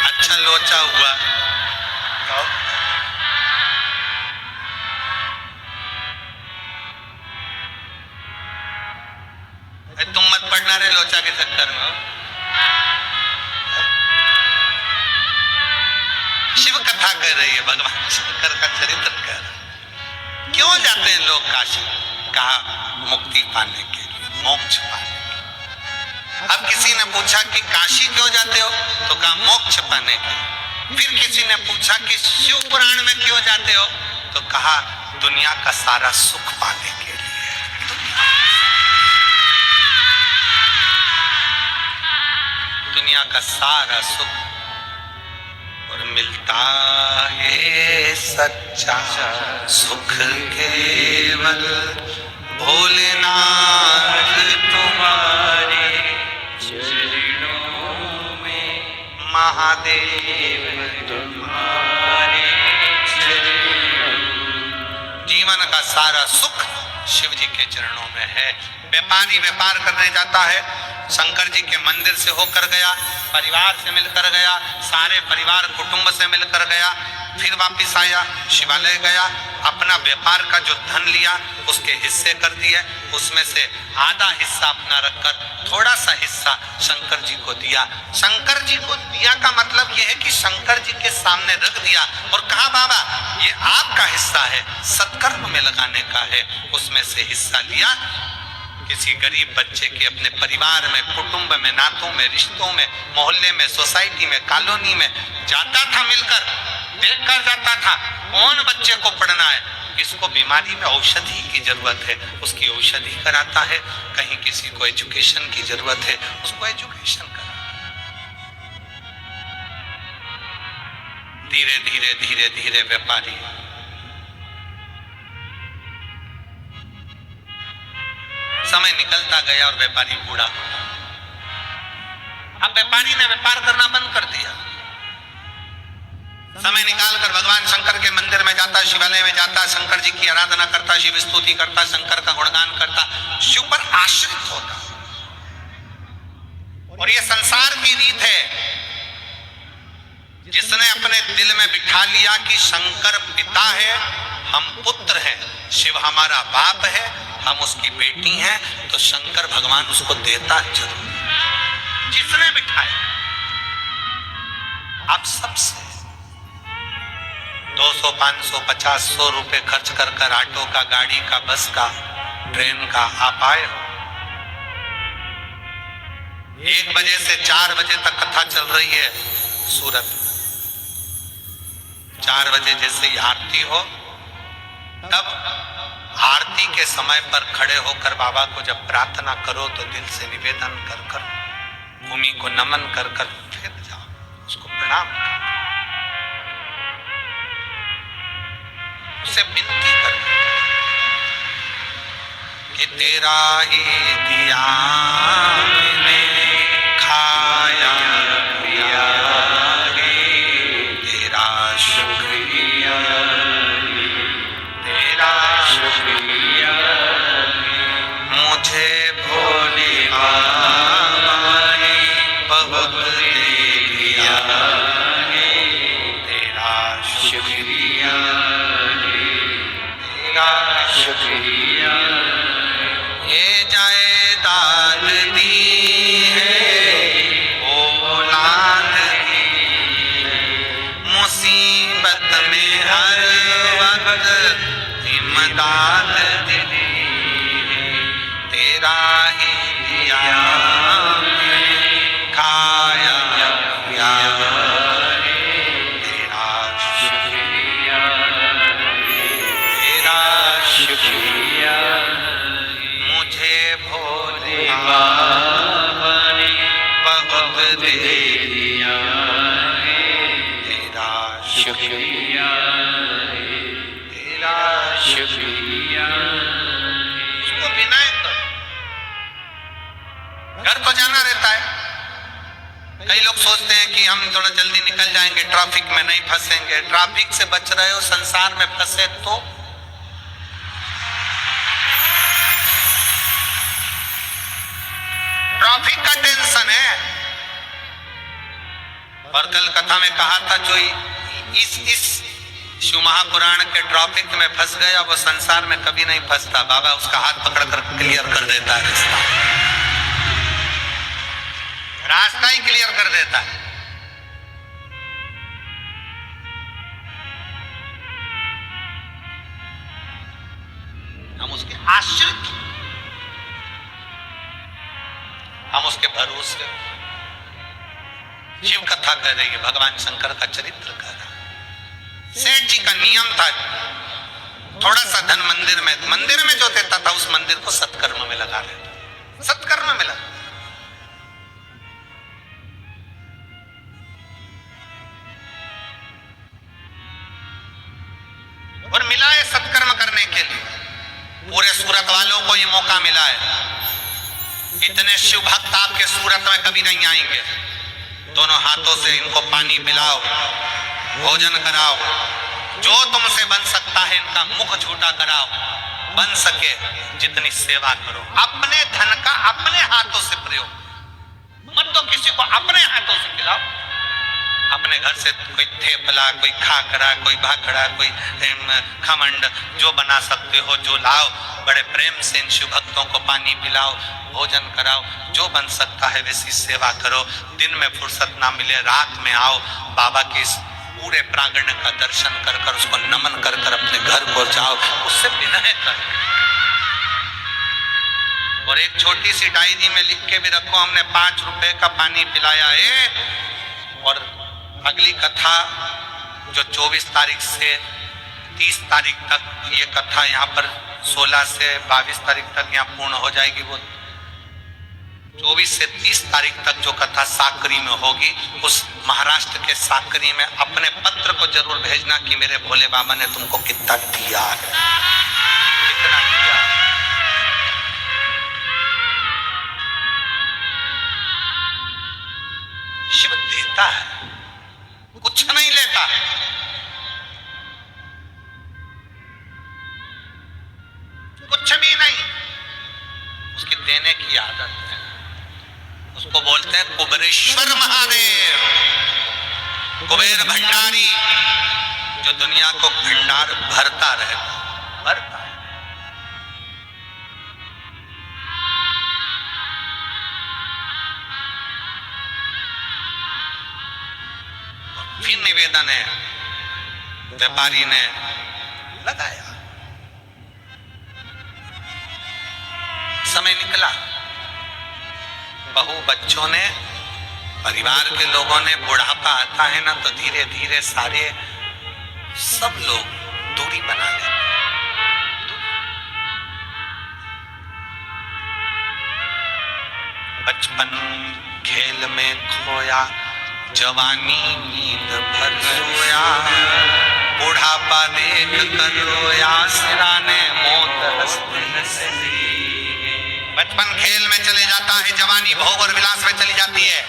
अच्छा लोचा हुआ। तुम मत पढ़ना रे लोचा के चक्कर में। शिव कथा कर रही है, भगवान शंकर का चरित्र कर। क्यों जाते हैं लोग काशी? कहा मुक्ति पाने के लिए, मोक्ष पाने के लिए। अब किसी ने पूछा कि काशी क्यों जाते हो? तो कहा मोक्ष पाने के लिए। फिर किसी ने पूछा कि शिव पुराण में क्यों जाते हो? तो कहा दुनिया का सारा सुख पाने के लिए। दुनिया का सारा सुख और मिलता है सच्चा सुख केवल भोलेनाथ तुम्हारे चरणों में, महादेव तुम्हारे चरणों। जीवन का सारा सुख शिव जी के चरणों में है। व्यापारी व्यापार करने जाता है, शंकर जी के मंदिर से होकर गया, परिवार से मिलकर गया, सारे परिवार कुटुंब से मिलकर गया, फिर वापिस आया, शिवालय गया, अपना व्यापार का जो धन लिया उसके हिस्से कर दिए, उसमें से आधा हिस्सा अपना रखकर थोड़ा सा हिस्सा शंकर जी को दिया। शंकर जी को दिया का मतलब यह है कि शंकर जी के सामने रख दिया और कहा बाबा ये आपका हिस्सा है, सत्कर्म में लगाने का है। उसमें से हिस्सा लिया, किसी गरीब बच्चे के अपने परिवार में, कुटुंब में, नातों में, रिश्तों में, मोहल्ले में, सोसाइटी में, कॉलोनी में जाता था, मिलकर देखकर जाता था कौन बच्चे को पढ़ना है, किसको बीमारी में औषधि की जरूरत है उसकी औषधि कराता है, कहीं किसी को एजुकेशन की जरूरत है उसको एजुकेशन कराता। धीरे धीरे धीरे धीरे व्यापारी समय निकलता गया और व्यापारी बूढ़ा होता। अब व्यापारी ने व्यापार करना बंद कर दिया। समय निकालकर भगवान शंकर के मंदिर में जाता, शिवालय में जाता, शंकर जी की आराधना करता, शिव स्तुति करता, शंकर का गुणगान करता, शिव पर आश्रित होता। और ये संसार की रीत है, जिसने अपने दिल में बिठा लिया कि शंकर पिता है, हम पुत्र हैं, शिव हमारा बाप है, हम उसकी बेटी हैं, तो शंकर भगवान उसको देता जरूर। जिसने बिठाया, आप सबसे 200, 500, 50, 100 रुपए खर्च कर कर ऑटो का, गाड़ी का, बस का, ट्रेन का आप आए हो। 1 बजे से 4 बजे तक कथा चल रही है सूरत। 4 बजे जैसे ही आरती हो, तब आरती के समय पर खड़े होकर बाबा को जब प्रार्थना करो तो दिल से निवेदन कर कर, भूमि को नमन कर कर फिर जाओ, उसको प्रणाम कर, उसे विनती कर कि तेरा ही दिया मैंने खाया पिया है, तेरा शुक्रिया, तेरा शुक्रिया, मुझे भोले बाबा ने राही दिया, खाया पिया तेरा शुक्रिया, तेरा शुक्रिया, मुझे भोले बाबा ने बहुत दे दिया, तेरा शुक्रिया, तेरा शुक्रिया। उसको विनय करो। घर तो जाना रहता है। कई लोग सोचते हैं कि हम थोड़ा जल्दी निकल जाएंगे, ट्रैफिक में नहीं फंसेंगे। ट्रैफिक से बच रहे हो, संसार में फंसे तो ट्रैफिक का टेंशन है। और कल कथा में कहा था जो इस शिव महापुराण के ट्रैफिक में फंस गया वो संसार में कभी नहीं फंसता। बाबा उसका हाथ पकड़कर क्लियर कर देता है, रास्ता ही क्लियर कर देता है। हम उसके आश्रित, हम उसके भरोसे। शिव कथा कह रही है, भगवान शंकर का चरित्र कह रहा है। सेठ जी का नियम था थोड़ा सा धन मंदिर में जो देता था उस मंदिर को सत्कर्म में लगा देता, सत्कर्म में लगा। और मिला है सत्कर्म करने के लिए, पूरे सूरत वालों को ये मौका मिला है। इतने शिव भक्त आपके सूरत में कभी नहीं आएंगे। दोनों हाथों से इनको पानी पिलाओ, भोजन कराओ, जो तुमसे बन सकता है इनका मुख झूठा कराओ, बन सके जितनी सेवा करो। अपने धन का अपने हाथों से प्रयोग मत दो, किसी को अपने हाथों से खिलाओ। अपने घर से कोई थेपला, कोई खाकरा, कोई भाखड़ा, कोई खमंड जो बना सकते हो जो लाओ, बड़े प्रेम से इन शिव भक्तों को पानी पिलाओ, भोजन कराओ, जो बन सकता है वैसी सेवा करो। दिन में फुर्सत ना मिले रात में आओ, बाबा की पूरे प्रांगण का दर्शन कर कर उसको नमन कर कर अपने घर को जाओ, उससे विनय कर। और एक छोटी सी डायरी में लिख के भी रखो, हमने 5 रुपए का पानी पिलाया है। और अगली कथा जो 24 तारीख से 30 तारीख तक ये कथा यहाँ पर 16 से 22 तारीख तक यहाँ पूर्ण हो जाएगी। वो 24 से 30 तारीख तक जो कथा साकरी में होगी, उस महाराष्ट्र के साकरी में अपने पत्र को जरूर भेजना कि मेरे भोले बाबा ने तुमको कितना दिया है, कितना दिया। शिव देता है, कुछ नहीं लेता। कुछ भी नहीं, उसकी देने की आदत है। उसको बोलते हैं कुबेरेश्वर महादेव, कुबेर भंडारी, जो दुनिया को भंडार भरता रहता, भरता है। फिर निवेदन है, व्यापारी ने लगाया, समय निकला, बहू बच्चों ने, परिवार के लोगों ने, बुढ़ापा आता है ना तो धीरे धीरे सारे सब लोग दूरी बना लेते। बचपन खेल में खोया, जवानी नींद भर सोया, बुढ़ापा देख कर रोया, सिराने मौत हंसते से दी। बचपन खेल में चले जाता है, जवानी भोग और विलास में चली जाती है,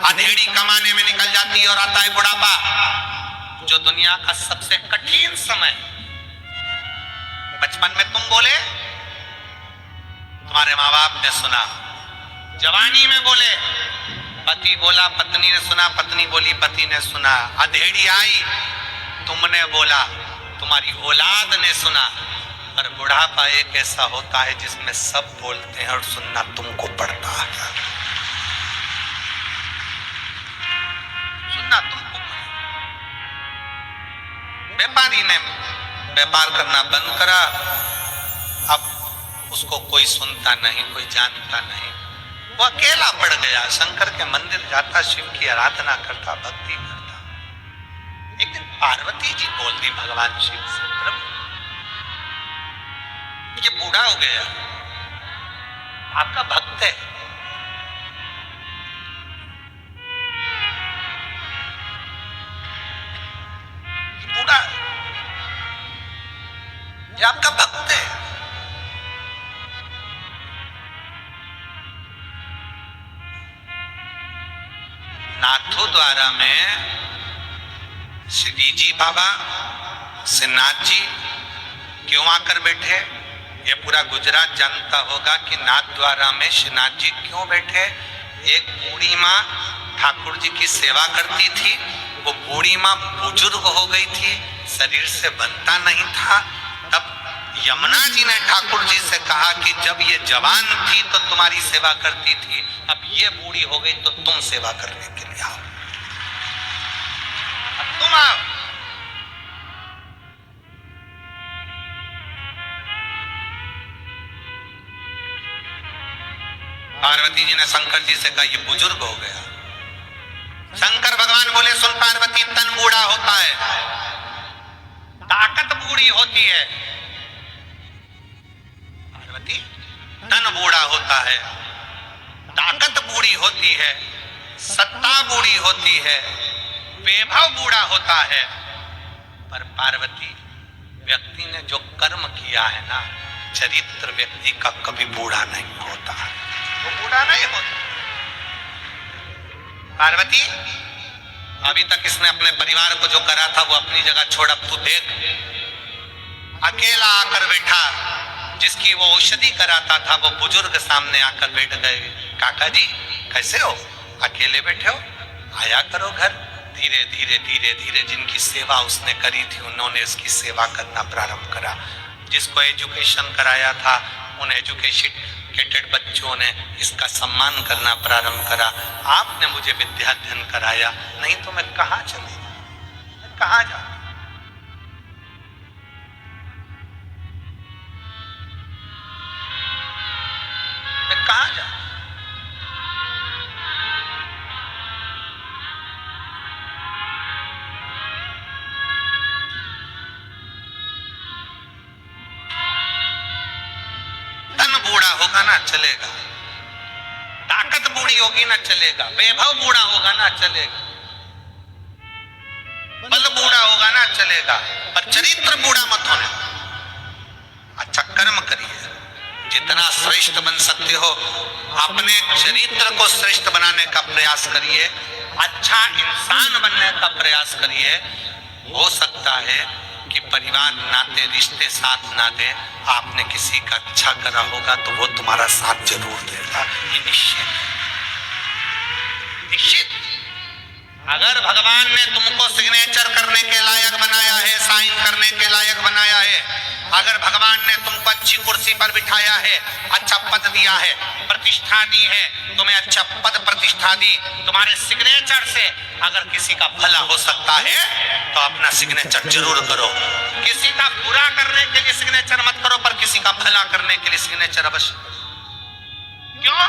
अधेड़ी कमाने में निकल जाती है और आता है बुढ़ापा, जो दुनिया का सबसे कठिन समय। बचपन में तुम बोले, तुम्हारे माँ बाप ने सुना, जवानी में बोले, पति बोला, पत्नी ने सुना, पत्नी बोली, पति ने सुना, अधेड़ी आई, तुमने बोला, तुम्हारी औलाद ने सुना। और बुढ़ापा एक ऐसा होता है जिसमें सब बोलते हैं और सुनना तुमको पड़ता है, सुनना तुमको पड़ता। व्यापारी ने व्यापार करना बंद करा, अब उसको कोई सुनता नहीं, कोई जानता नहीं, वो अकेला पड़ गया। शंकर के मंदिर जाता, शिव की आराधना करता, भक्ति करता। एक दिन पार्वती जी बोल दी भगवान शिव से, प्रभु ये बूढ़ा हो गया, आपका भक्त है, बूढ़ा, ये आपका भक्त है। नाथू द्वारा में श्री जी बाबा श्रीनाथ जी क्यों आकर बैठे? ये पूरा गुजरात जानता होगा कि नाथ द्वारा में श्रीनाथ जी क्यों बैठे। एक बूढ़ी माँ ठाकुर जी की सेवा करती थी, वो बूढ़ी माँ बुजुर्ग हो गई थी, शरीर से बनता नहीं था। तब यमुना जी ने ठाकुर जी से कहा कि जब ये जवान थी तो तुम्हारी सेवा करती थी, अब ये बूढ़ी हो गई तो तुम सेवा करने के लिए आओ, अब तुम आओ। पार्वती जी ने शंकर जी से कहा ये बुजुर्ग हो गया। शंकर भगवान बोले सुन पार्वती, तन बूढ़ा होता है, ताकत बूढ़ी होती है। पार्वती, तन बूढ़ा होता है, ताकत बूढ़ी होती है, सत्ता बूढ़ी होती है, वैभव बूढ़ा होता है। पर पार्वती, व्यक्ति ने जो कर्म किया है ना, चरित्र व्यक्ति का कभी बूढ़ा नहीं होता, वो बूढ़ा नहीं होता। पार्वती, अभी तक इसने अपने परिवार को जो करा था वो अपनी जगह छोड़, अब तू देख, अकेला आकर बैठा, जिसकी वो औषधि कराता था वो बुजुर्ग सामने आकर बैठ गए। काका जी कैसे हो, अकेले बैठे हो, आया करो घर। धीरे धीरे धीरे धीरे जिनकी सेवा उसने करी थी उन्होंने इसकी सेवा करना प्रारंभ करा। जिसको एजुकेशन कराया था उन एजुकेटेड बच्चों ने इसका सम्मान करना प्रारंभ करा। आपने मुझे विद्याध्ययन कराया, नहीं तो मैं कहाँ चले, मैं कहाँ जाऊं? मैं कहाँ जाऊं? होगा ना चलेगा, ताकत बूढ़ी होगी ना चलेगा, वैभव बूढ़ा होगा ना चलेगा, बल बूढ़ा होगा ना चलेगा, पर चरित्र बूढ़ा मत होने। अच्छा कर्म करिए, जितना श्रेष्ठ बन सकते हो अपने चरित्र को श्रेष्ठ बनाने का प्रयास करिए, अच्छा इंसान बनने का प्रयास करिए। हो सकता है कि परिवार नाते रिश्ते साथ ना दे, आपने किसी का अच्छा करा होगा तो वो तुम्हारा साथ जरूर देगा, ये निश्चित निश्चित। अगर भगवान ने तुमको सिग्नेचर करने के लायक बनाया है, साइन करने के लायक बनाया है, अगर भगवान ने तुमको अच्छी कुर्सी पर बिठाया है, अच्छा पद दिया है, प्रतिष्ठा दी है, तुम्हें अच्छा पद प्रतिष्ठा दी, तुम्हारे सिग्नेचर से अगर किसी का भला हो सकता है तो अपना सिग्नेचर जरूर करो। किसी का बुरा करने के लिए सिग्नेचर मत करो, पर किसी का भला करने के लिए सिग्नेचर अवश्य। क्यों?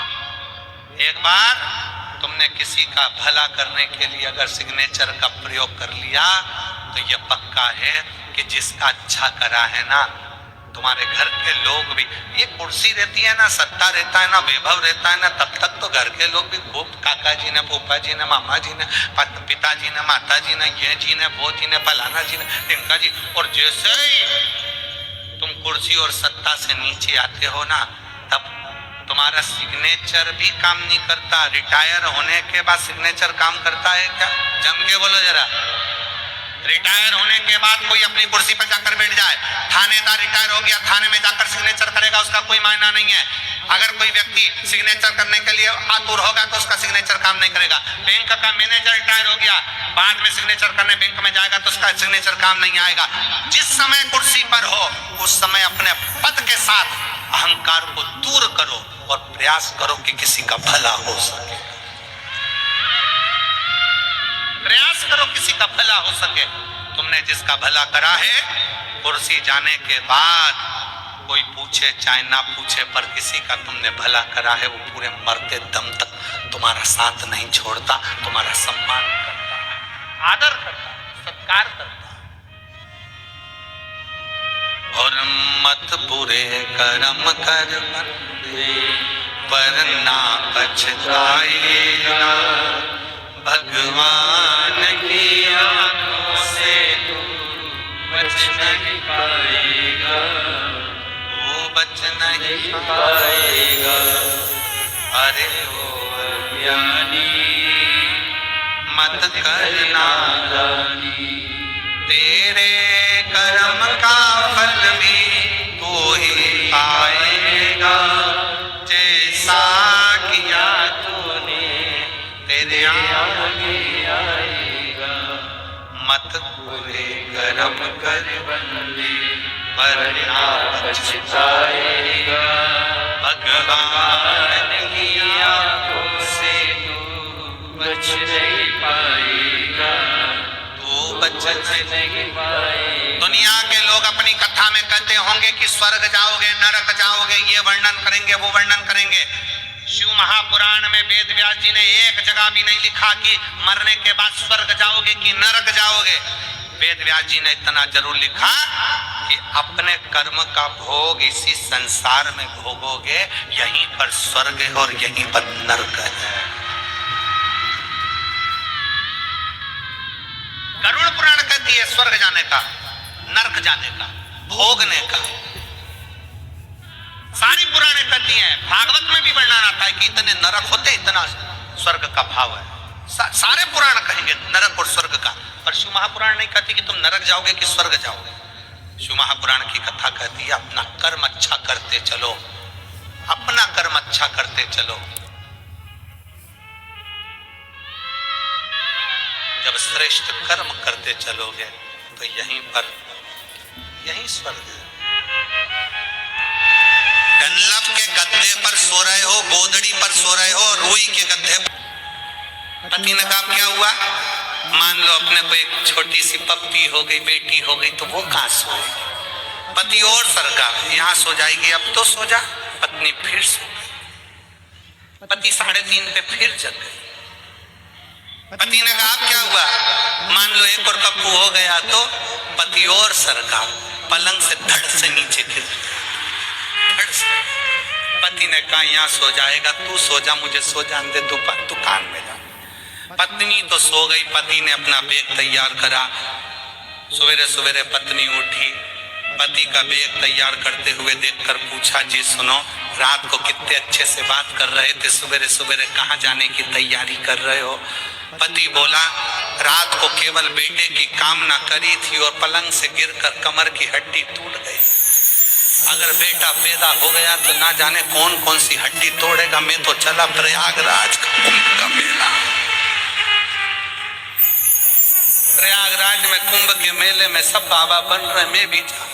एक बार तुमने किसी का भला करने के लिए अगर सिग्नेचर का प्रयोग कर लिया तो यह पक्का है कि जिसका अच्छा करा है ना, तुम्हारे घर के लोग भी, ये कुर्सी रहती है ना, सत्ता रहता है ना, वैभव रहता है ना, तब तक तो घर के लोग भी खूब, काका जी ने, फूफा जी ने, मामा जी ने, पिताजी ने, माता जी ने, ये जी ने, वो जी ने, फलाना जी ने, टिंका जी, और जैसे ही तुम कुर्सी और सत्ता से नीचे आते हो ना, तब तुम्हारा सिग्नेचर भी काम नहीं करता। रिटायर होने के बाद सिग्नेचर काम करता है क्या? जम के बोलो जरा। रिटायर होने के बाद कोई अपनी कुर्सी पर जाकर बैठ जाए, थानेदार रिटायर हो गया, थाने में जाकर सिग्नेचर करेगा, उसका कोई मायना नहीं है। अगर कोई व्यक्ति सिग्नेचर करने के लिए आतुर होगा तो उसका सिग्नेचर काम नहीं करेगा। बैंक का मैनेजर रिटायर हो गया, बाद में सिग्नेचर करने बैंक में जाएगा तो उसका सिग्नेचर काम नहीं आएगा। जिस समय कुर्सी पर हो उस समय अपने पद के साथ अहंकार को दूर करो और प्रयास करो कि किसी का भला हो सके। प्रयास करो किसी का भला हो सके। तुमने जिसका भला करा है, कुर्सी जाने के बाद कोई पूछे चाहे ना पूछे, पर किसी का तुमने भला करा है, वो पूरे मरते दम तक तुम्हारा साथ नहीं छोड़ता, तुम्हारा सम्मान करता, आदर करता, सत्कार करता। और मत बुरे कर्म कर बंदे, वरना पछताएगा, भगवान की आंखों से तू बच नहीं पाएगा, वो बच नहीं पाएगा। अरे ओ ज्ञानी मत करना दानी, तेरे कर्म का फल भी तू ही पाएगा, जैसा किया तूने तेरे आगे आएगा। मत बुरे कर्म कर बंदे, वरना पछताएगा, भगवान की आंखों से तू बच नहीं पाएगा, तू बच नहीं पाएगा। दुनिया के लोग अपनी कथा में कहते होंगे कि स्वर्ग जाओगे, नरक जाओगे, ये वर्णन करेंगे, वो वर्णन करेंगे। शिव महापुराण में वेद व्यास जी ने एक जगह भी नहीं लिखा कि मरने के बाद स्वर्ग जाओगे कि नरक जाओगे। वेद व्यास जी ने इतना जरूर लिखा कि अपने कर्म का भोग इसी संसार में भोगोगे, यहीं पर स्वर्ग है और यहीं पर नरक है। गरुड़ पुराण कहती है स्वर्ग जाने का, नरक जाने का, भोगने का। सारी पुराणे कहती हैं, भागवत में भी वर्णन आता है कि इतने नरक होते, इतना स्वर्ग का भाव है। सारे पुराण कहेंगे नरक और स्वर्ग का, पर शिव महापुराण नहीं कहती कि तुम नरक जाओगे कि स्वर्ग जाओगे। शिव महापुराण की कथा कहती है अपना कर्म अच्छा करते चलो, अपना कर्म अच्छा करते चलो। जब श्रेष्ठ कर्म करते चलोगे तो यहीं पर, यहीं स्वर्ग है। डनलप के गद्दे पर सो रहे हो, गोदड़ी पर सो रहे हो, रुई के गद्दे पर। पति ने कहा क्या हुआ? मान लो अपने को एक छोटी सी पप्पी हो गई, बेटी हो गई, तो वो कहाँ सोएगी? पति और सरका यहाँ सो जाएगी, अब तो सो जा। पत्नी फिर सो गई, पति 3:30 पे फिर जग गई। पति ने कहा क्या हुआ? मान लो एक और पप्पू हो गया, तो पति और सरका पलंग से धड़ से नीचे गिर। पति ने कहा यहाँ सो जाएगा, तू सो जा, मुझे सो जान दे, दुकान में जा। पत्नी तो सो गई, पति ने अपना बैग तैयार करा। सवेरे सवेरे पत्नी उठी, पति का बैग तैयार करते हुए देखकर पूछा, जी सुनो, रात को कितने अच्छे से बात कर रहे थे, सवेरे सवेरे कहाँ जाने की तैयारी कर रहे हो? पति बोला, रात को केवल बेटे की कामना करी थी और पलंग से गिरकर कमर की हड्डी टूट गई। अगर बेटा पैदा हो गया तो ना जाने कौन कौन सी हड्डी तोड़ेगा। मैं तो चला प्रयागराज का मेला। प्रयागराज में कुंभ के मेले में सब बाबा बन रहे, मैं भी जा।